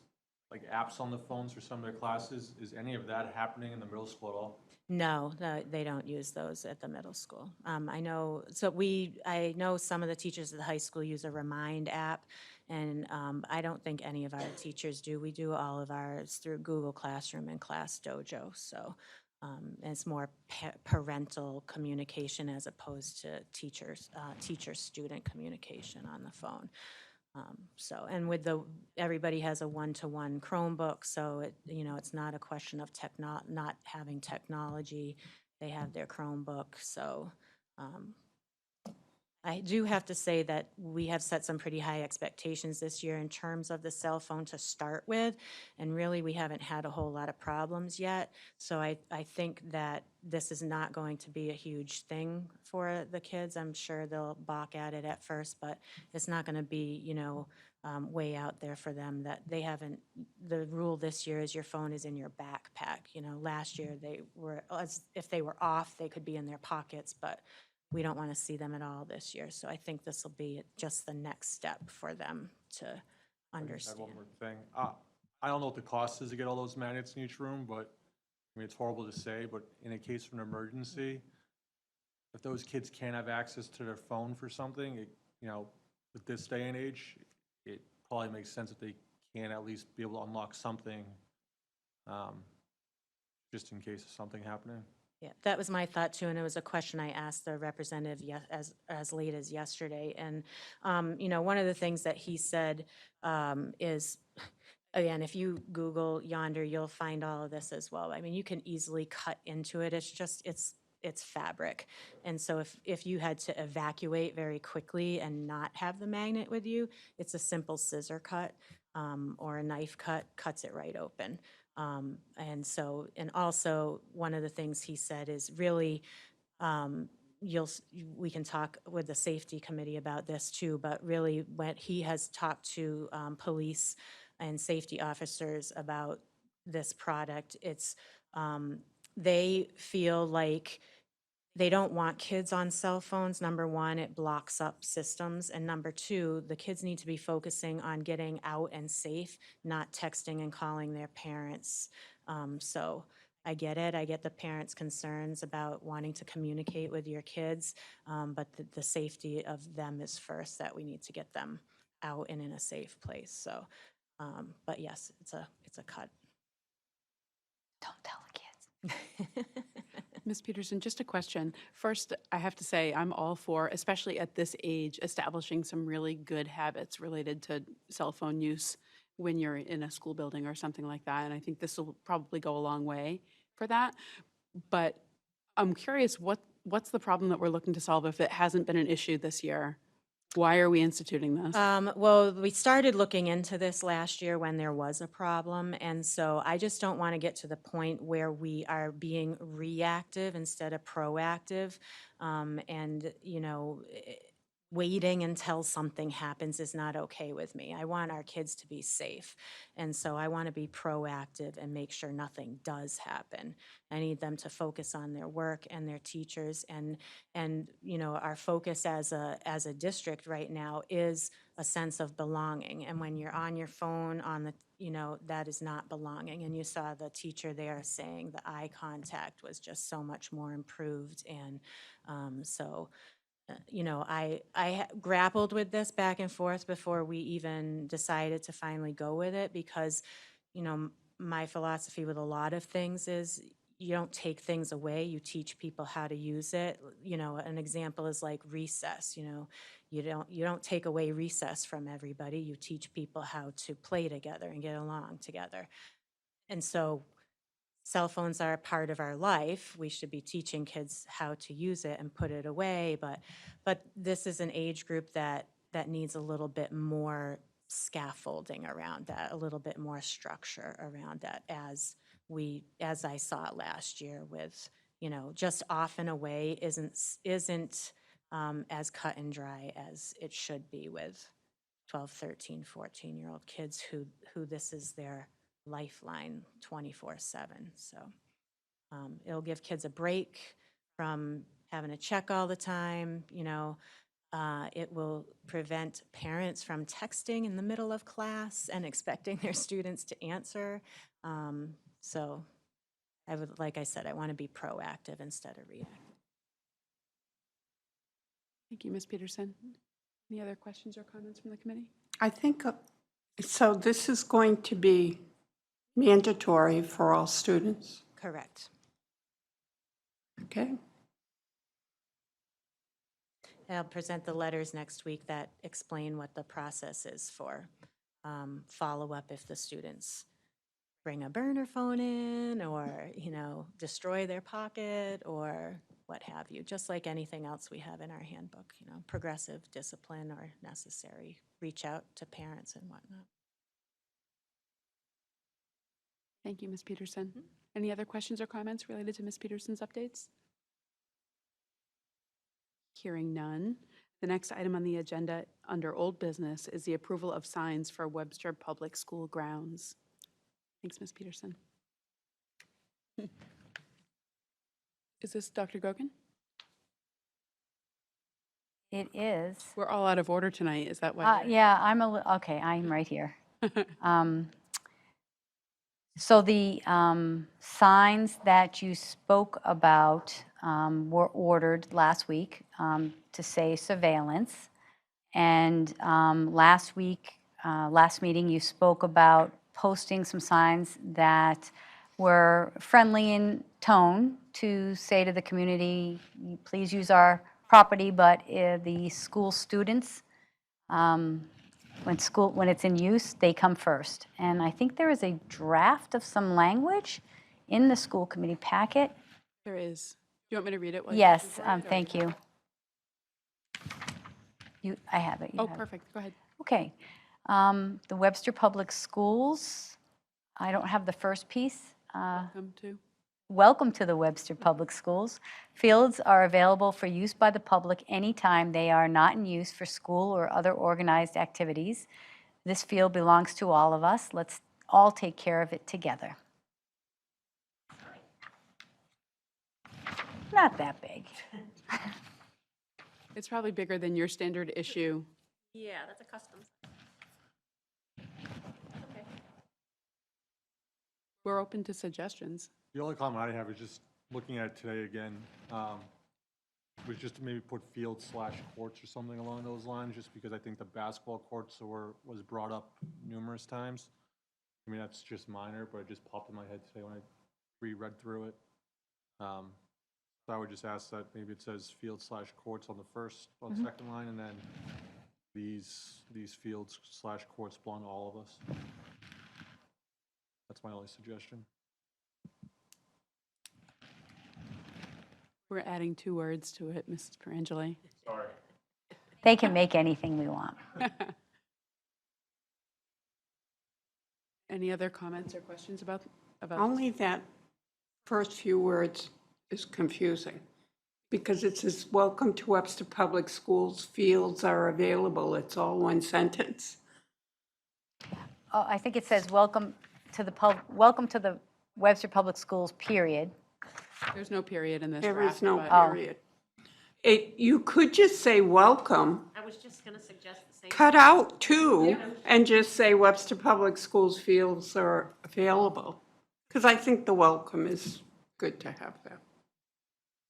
like apps on the phones for some of their classes. Is any of that happening in the middle school at all? No, they don't use those at the middle school. I know, I know some of the teachers at the high school use a Remind app, and I don't think any of our teachers do. We do all of ours through Google Classroom and Class Dojo, so it's more parental communication as opposed to teacher-student communication on the phone. So, and with everybody has a one-to-one Chromebook, so it's not a question of not having technology. They have their Chromebook, so I do have to say that we have set some pretty high expectations this year in terms of the cell phone to start with, and really, we haven't had a whole lot of problems yet. So I think that this is not going to be a huge thing for the kids. I'm sure they'll balk at it at first, but it's not going to be, way out there for them that they haven't, the rule this year is your phone is in your backpack. Last year they were, if they were off, they could be in their pockets, but we don't want to see them at all this year. So I think this will be just the next step for them to I just had understand. one more thing. I don't know what the cost is to get all those magnets in each room, but, I mean, it's horrible to say, but in a case of an emergency, if those kids can't have access to their phone for something, with this day and age, it probably makes sense if they can at least be able to unlock something, just in case of something happening. Yeah, that was my thought too, and it was a question I asked the representative as late as yesterday. And, one of the things that he said is, again, if you Google Yonder, you'll find all of this as well. I mean, you can easily cut into it. It's just, it's fabric. And so if you had to evacuate very quickly and not have the magnet with you, it's a simple scissor cut or a knife cut, cuts it right open. And also, one of the things he said is really, we can talk with the safety committee about this too, but really when he has talked to police and safety officers about this product, they feel like they don't want kids on cell phones. Number one, it blocks up systems. And number two, the kids need to be focusing on getting out and safe, not texting and calling their parents. So I get it. I get the parents' concerns about wanting to communicate with your kids, but the safety of them is first, that we need to get them out and in a safe place. So, but yes, it's a cut. Don't tell the kids. Ms. Peterson, just a question. First, I have to say, I'm all for, especially at this age, establishing some really good habits related to cell phone use when you're in a school building or something like that. And I think this will probably go a long way for that. But I'm curious, what's the problem that we're looking to solve if it hasn't been an issue this year? Why are we instituting this? Well, we started looking into this last year when there was a problem, and so I just don't want to get to the point where we are being reactive instead of proactive. And, waiting until something happens is not okay with me. I want our kids to be safe, and so I want to be proactive and make sure nothing does happen. I need them to focus on their work and their teachers, and our focus as a district right now is a sense of belonging. And when you're on your phone that is not belonging. And you saw the teacher there saying the eye contact was just so much more improved. And I grappled with this back and forth before we even decided to finally go with it, because, my philosophy with a lot of things is you don't take things away, you teach people how to use it. An example is like recess. You don't take away recess from everybody, you teach people how to play together and get along together. And so cell phones are a part of our life. We should be teaching kids how to use it and put it away, but this is an age group that needs a little bit more scaffolding around that, a little bit more structure around that, as I saw it last year with, just off and away isn't as cut and dry as it should be with 12, 13, 14-year-old kids who this is their lifeline 24/7. So it'll give kids a break from having to check all the time. It will prevent parents from texting in the middle of class and expecting their students to answer. So like I said, I want to be proactive instead of reactive. Thank you, Ms. Peterson. Any other questions or comments from the committee? I think, so this is going to be mandatory for all students, Correct. okay? I'll present the letters next week that explain what the process is for follow-up if the students bring a burner phone in or, destroy their pocket or what have you, just like anything else we have in our handbook, progressive discipline or necessary, reach out to parents and whatnot. Thank you, Ms. Peterson. Any other questions or comments related to Ms. Peterson's updates? Hearing none. The next item on the agenda under old business is the approval of signs for Webster Public School grounds. Thanks, Ms. Peterson. Is this Dr. Gogan? It is. We're all out of order tonight. Is that why? Yeah, okay, I'm right here. So the signs that you spoke about were ordered last week to say surveillance. And last meeting, you spoke about posting some signs that were friendly in tone to say to the community, please use our property, but the school students, when it's in use, they come first. And I think there is a draft of some language in the school committee packet. There is. Do you want me to read it? Yes, thank you. I have it. Oh, perfect. Go ahead. Okay. The Webster Public Schools, I don't have the first piece. Welcome to the Webster Public Schools. Fields are available for use by the public anytime they are not in use for school or other organized activities. This field belongs to all of us. Let's all take care of it together. Not that big. It's probably bigger than your standard issue. Yeah, that's a custom. Okay. We're open to suggestions. The only comment I have is just looking at it today again, was just to maybe put field/courts or something along those lines, just because I think the basketball courts was brought up numerous times. I mean, that's just minor, but it just popped in my head today when I reread through it. So I would just ask that maybe it says field/courts on the second line, and then these fields/courts belong to all of us. That's my only suggestion. We're adding 2 words to it, Mrs. Perangeli. Sorry. They can make anything we want. Any other comments or questions about Only that first few words is confusing, because it says, welcome to Webster Public Schools, fields are available. It's all one sentence. Oh, I think it says welcome to the Webster Public Schools, period. There's no period in this There draft. is no but- period. You could just say welcome, I was just going to suggest the same. cut out two, and just say Webster Public Schools fields are available. Because I think the welcome is good to have that.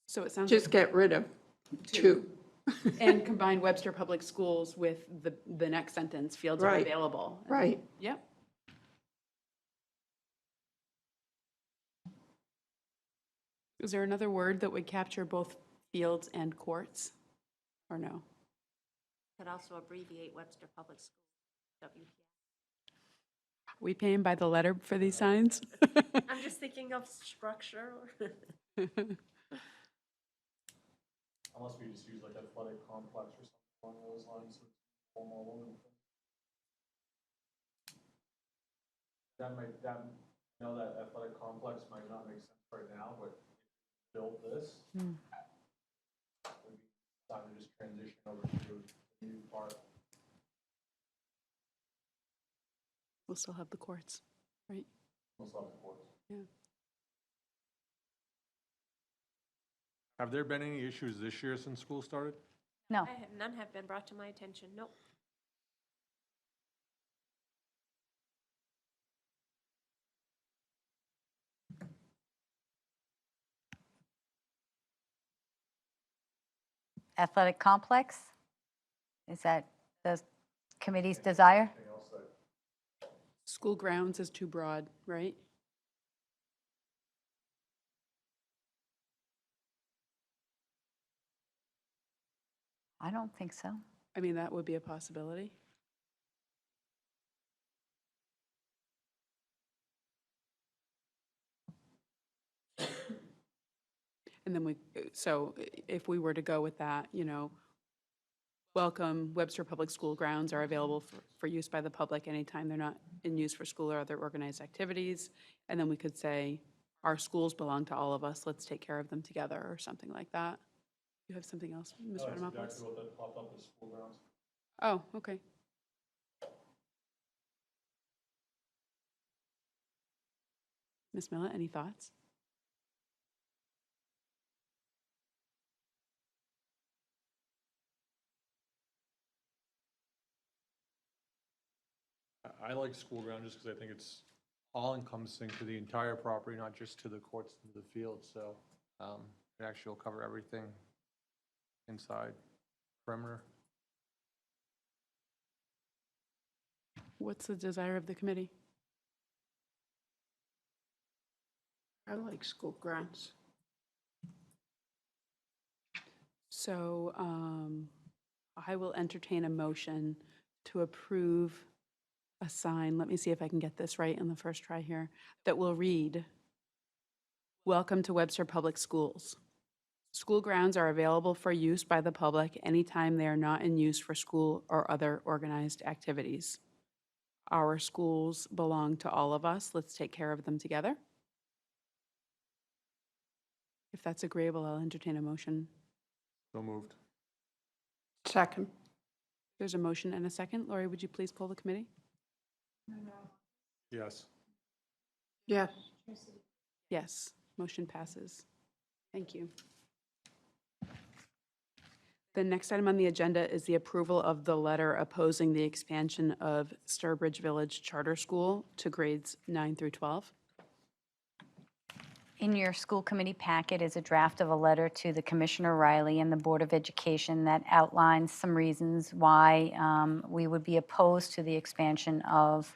So it sounds Just like, get rid of two. and combine Webster Public Schools with the next sentence, fields are Right. available. Right. Yep. Is there another word that would capture both fields and courts, or no? Could also abbreviate Webster Public Schools, WPS. We paying by the letter for these signs? I'm just thinking of structure. Unless we just use like athletic complex or something along those lines. So it's all over the place. That might, that, you know, that athletic complex might not make sense right now, but build this. Would be time to just transition over to the new part. We'll still have the courts, right? Most of the courts. Yeah. Have there been any issues this year since school started? No. None have been brought to my attention, nope. Athletic complex? Is that the committee's desire? Anything else that School grounds is too broad, right? I don't think so. I mean, that would be a possibility. And then so if we were to go with that, you know, welcome, Webster Public School grounds are available for use by the public anytime they're not in use for school or other organized activities. And then we could say, our schools belong to all of us, let's take care of them together, or something like that. You have something else, Ms. that's Radamopoulos? exactly what that popped up as school grounds. Oh, okay. Ms. Millett, any thoughts? I like school ground just because I think it's all encompassing to the entire property, not just to the courts and the field. So it actually will cover everything inside perimeter. What's the desire of the committee? I like school grounds. So I will entertain a motion to approve a sign, let me see if I can get this right in the first try here, that will read, "Welcome to Webster Public Schools. School grounds are available for use by the public anytime they are not in use for school or other organized activities. Our schools belong to all of us. Let's take care of them together." If that's agreeable, I'll entertain a motion. So moved. Second. There's a motion and a second. Lori, would you please poll the committee? Yes. Yes. Yes, motion passes. Thank you. The next item on the agenda is the approval of the letter opposing the expansion of Sturbridge Village Charter School to grades 9 through 12. In your school committee packet is a draft of a letter to the Commissioner Riley and the Board of Education that outlines some reasons why we would be opposed to the expansion of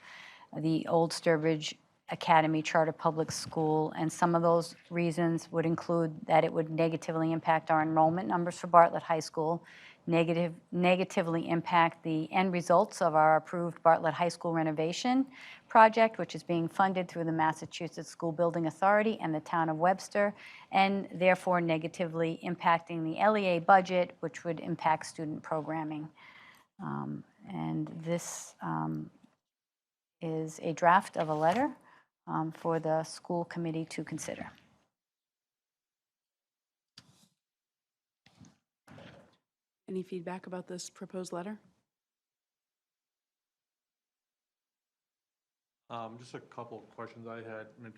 the old Sturbridge Academy Charter Public School. And some of those reasons would include that it would negatively impact our enrollment numbers for Bartlett High School, negatively impact the end results of our approved Bartlett High School renovation project, which is being funded through the Massachusetts School Building Authority and the town of Webster, and therefore negatively impacting the LEA budget, which would impact student programming. And this is a draft of a letter for the school committee to consider. Any feedback about this proposed letter? Just a couple of questions I had, and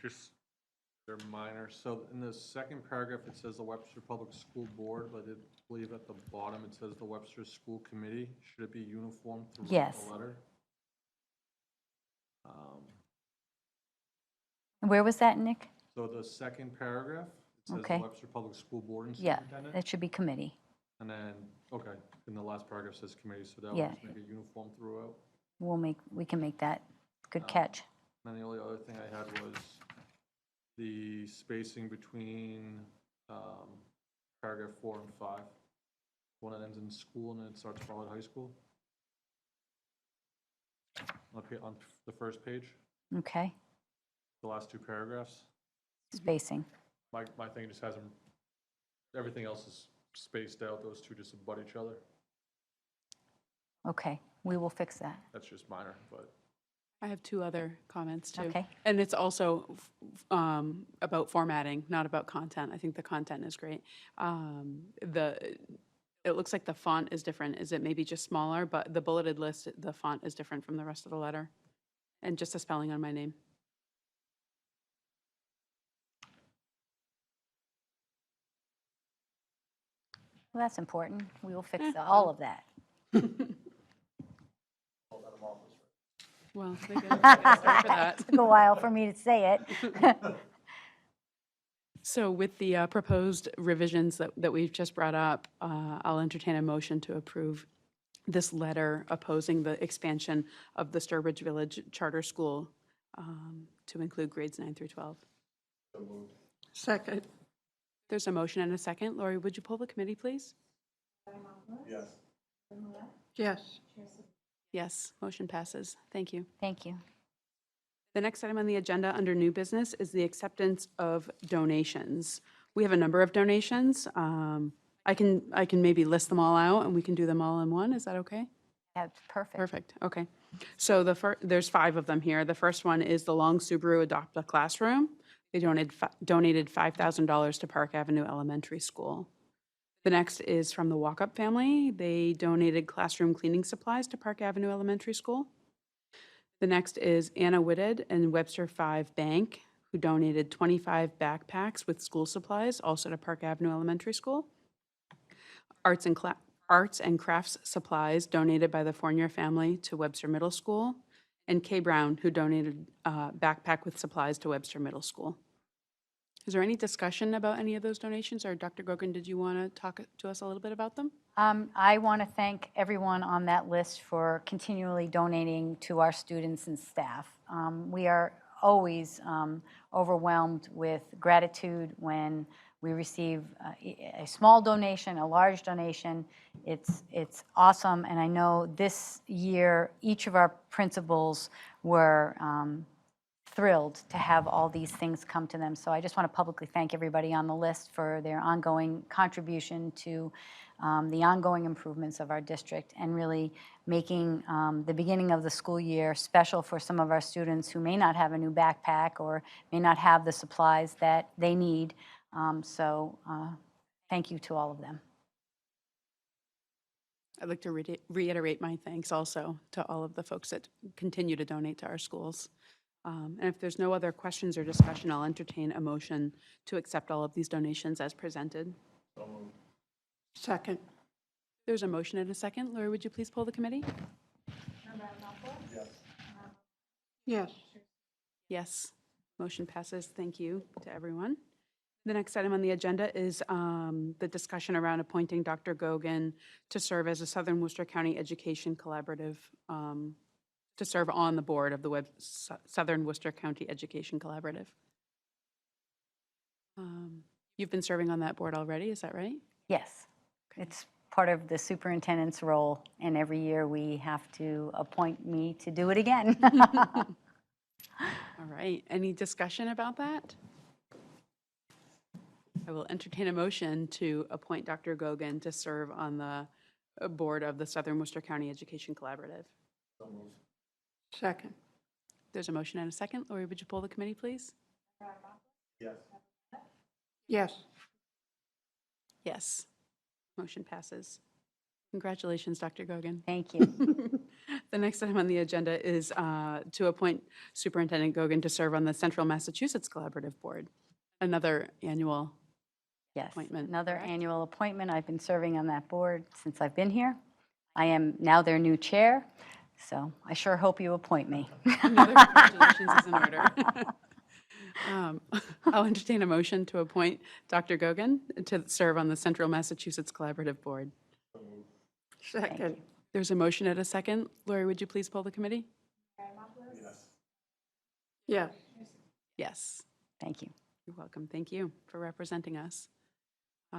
they're minor. So in the second paragraph, it says the Webster Public School Board, but I believe at the bottom it says the Webster School Committee. Should it be uniform throughout Yes. the letter? Where was that, Nick? So the second paragraph, it says the Okay. Webster Public School Board and Yeah, Superintendent. that should be committee. And then, okay, and the last paragraph says committee, so that Yeah. will just make it uniform throughout. We can make that. Good catch. And then the only other thing I had was the spacing between paragraph 4 and 5. One that ends in school and then it starts Bartlett High School. On the first page. Okay, The last two paragraphs. spacing. My thing just hasn't, everything else is spaced out. Those two just abut each other. Okay, we will fix that. That's just minor, but I have two other comments too. Okay. And it's also about formatting, not about content. I think the content is great. It looks like the font is different. Is it maybe just smaller? But the bulleted list, the font is different from the rest of the letter. And just a spelling on my name. Well, that's important. We will fix all of that. Well, maybe I'm gonna start for that. Took a while for me to say it. So with the proposed revisions that we've just brought up, I'll entertain a motion to approve this letter opposing the expansion of the Sturbridge Village Charter School to include grades 9 through 12. Second. There's a motion and a second. Lori, would you poll the committee, please? yes. Yes. Yes, motion passes. Thank you. Thank you. The next item on the agenda under new business is the acceptance of donations. We have a number of donations. I can maybe list them all out and we can do them all in one. Is that okay? That's perfect. Perfect, okay. So there's 5 of them here. The first one is the Long Subaru Adopt a Classroom. They donated $5,000 to Park Avenue Elementary School. The next is from the Walk Up family. They donated classroom cleaning supplies to Park Avenue Elementary School. The next is Anna Whitted and Webster 5 Bank, who donated 25 backpacks with school supplies, also to Park Avenue Elementary School. Arts and crafts supplies donated by the Fournier family to Webster Middle School. And Kay Brown, who donated a backpack with supplies to Webster Middle School. Is there any discussion about any of those donations? Or Dr. Gogan, did you want to talk to us a little bit about them? I want to thank everyone on that list for continually donating to our students and staff. We are always overwhelmed with gratitude when we receive a small donation, a large donation. It's awesome, and I know this year each of our principals were thrilled to have all these things come to them. So I just want to publicly thank everybody on the list for their ongoing contribution to the ongoing improvements of our district and really making the beginning of the school year special for some of our students who may not have a new backpack or may not have the supplies that they need. So thank you to all of them. I'd like to reiterate my thanks also to all of the folks that continue to donate to our schools. And if there's no other questions or discussion, I'll entertain a motion to accept all of these donations as presented. Second. There's a motion and a second. Lori, would you please poll the committee? Yes. Yes. Motion passes. Thank you to everyone. The next item on the agenda is the discussion around appointing Dr. Gogan to serve as a Southern Worcester County Education Collaborative, to serve on the board of the Southern Worcester County Education Collaborative. You've been serving on that board already, is that right? Yes. It's part of the superintendent's role, and every year we have to appoint me to do it again. All right. Any discussion about that? I will entertain a motion to appoint Dr. Gogan to serve on the board of the Southern Worcester County Education Collaborative. Second. There's a motion and a second. Lori, would you poll the committee, please? Yes. Yes. Yes. Motion passes. Congratulations, Dr. Gogan. Thank you. The next item on the agenda is to appoint Superintendent Gogan to serve on the Central Massachusetts Collaborative Board. Another annual Yes, appointment, another correct? annual appointment. I've been serving on that board since I've been here. I am now their new chair, so I sure hope you appoint me. Another congratulations is in order. I'll entertain a motion to appoint Dr. Gogan to serve on the Central Massachusetts Collaborative Board. Second. There's a motion and a second. Lori, would you please poll the committee? Yes. Yes. Thank you. You're welcome. Thank you for representing us.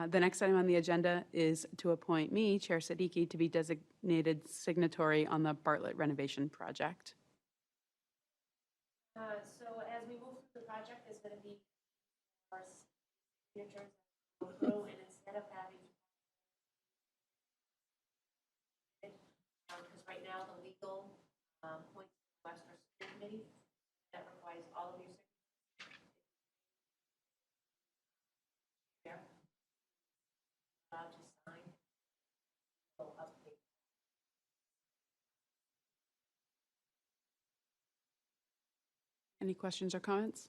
The next item on the agenda is to appoint me, Chair Siddiqui, to be designated signatory on the Bartlett renovation project. So as we move through the project, there's going to be our signatures that go through, and instead of having, because right now the legal point to the Webster School Committee, that requires all of your signatures. Yeah. Allowed to sign. Will update. Any questions or comments?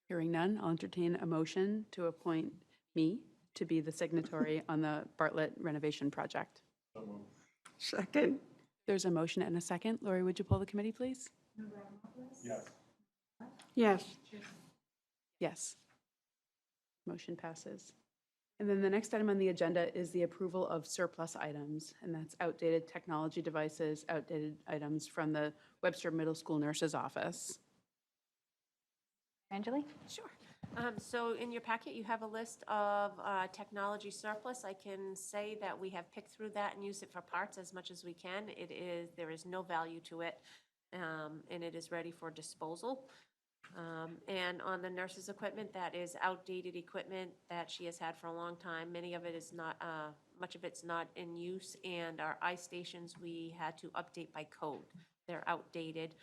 Hearing none, I'll entertain a motion to appoint me to be the signatory on the Bartlett renovation project. Second. There's a motion and a second. Lori, would you pull the committee, please? Yes. Yes. Yes. Motion passes. And then the next item on the agenda is the approval of surplus items, and that's outdated technology devices, outdated items from the Webster Middle School Nurse's Office. Angeli? Sure. So in your packet, you have a list of technology surplus. I can say that we have picked through that and used it for parts as much as we can. There is no value to it, and it is ready for disposal. And on the nurse's equipment, that is outdated equipment that she has had for a long time. Many of it is not, much of it's not in use, and our iStations, we had to update by code. They're outdated,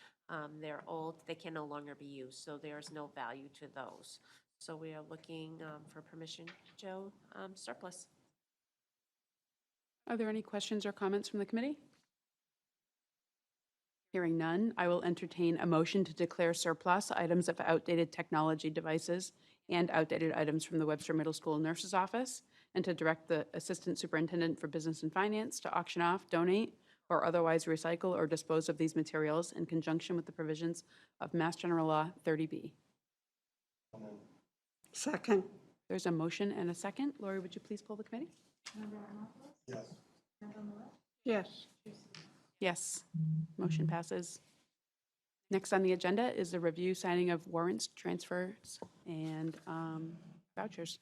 they're old, they can no longer be used, so there's no value to those. So we are looking for permission, Joe, surplus. Are there any questions or comments from the committee? Hearing none, I will entertain a motion to declare surplus items of outdated technology devices and outdated items from the Webster Middle School Nurse's Office, and to direct the Assistant Superintendent for Business and Finance to auction off, donate, or otherwise recycle or dispose of these materials in conjunction with the provisions of Mass General Law 30B. Second. There's a motion and a second. Lori, would you please pull the committee? Yes. Yes. Yes. Motion passes. Next on the agenda is the review signing of warrants, transfers, and vouchers.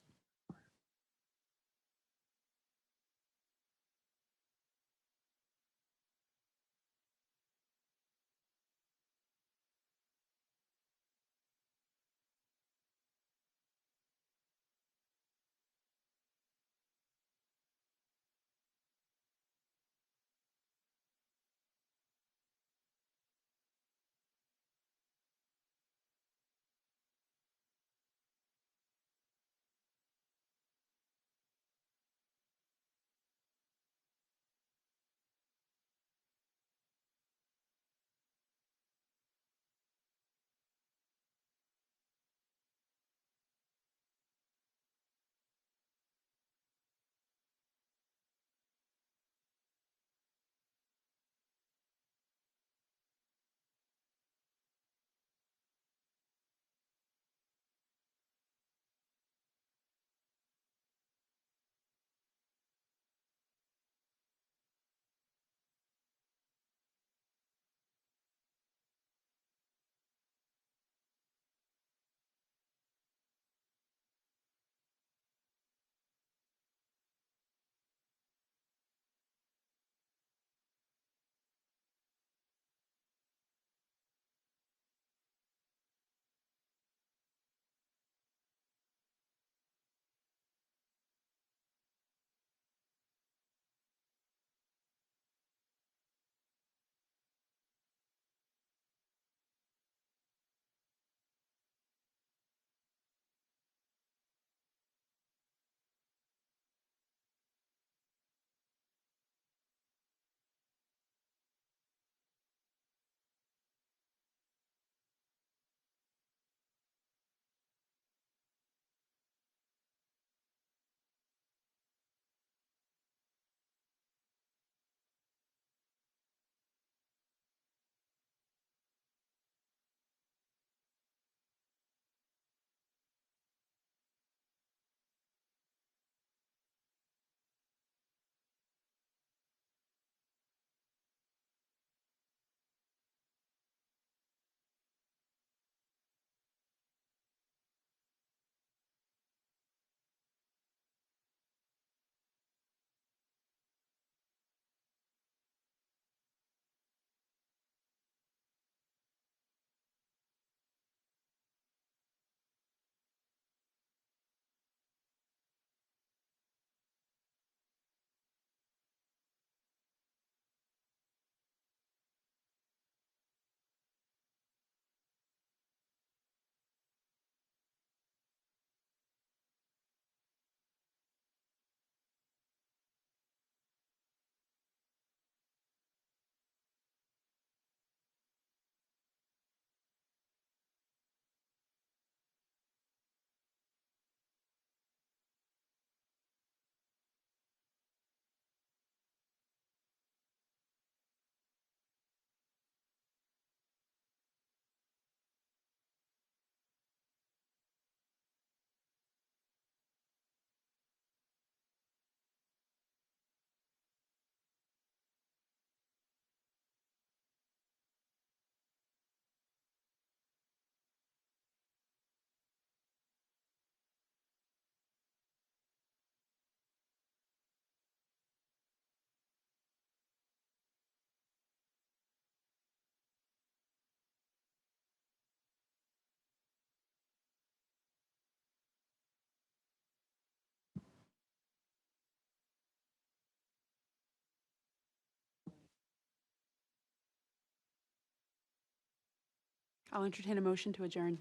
I'll entertain a motion to adjourn.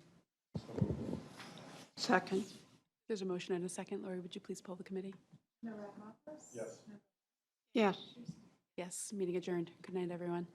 Second. There's a motion and a second. Lori, would you please poll the committee? Yes. Yes, meeting adjourned. Good night, everyone.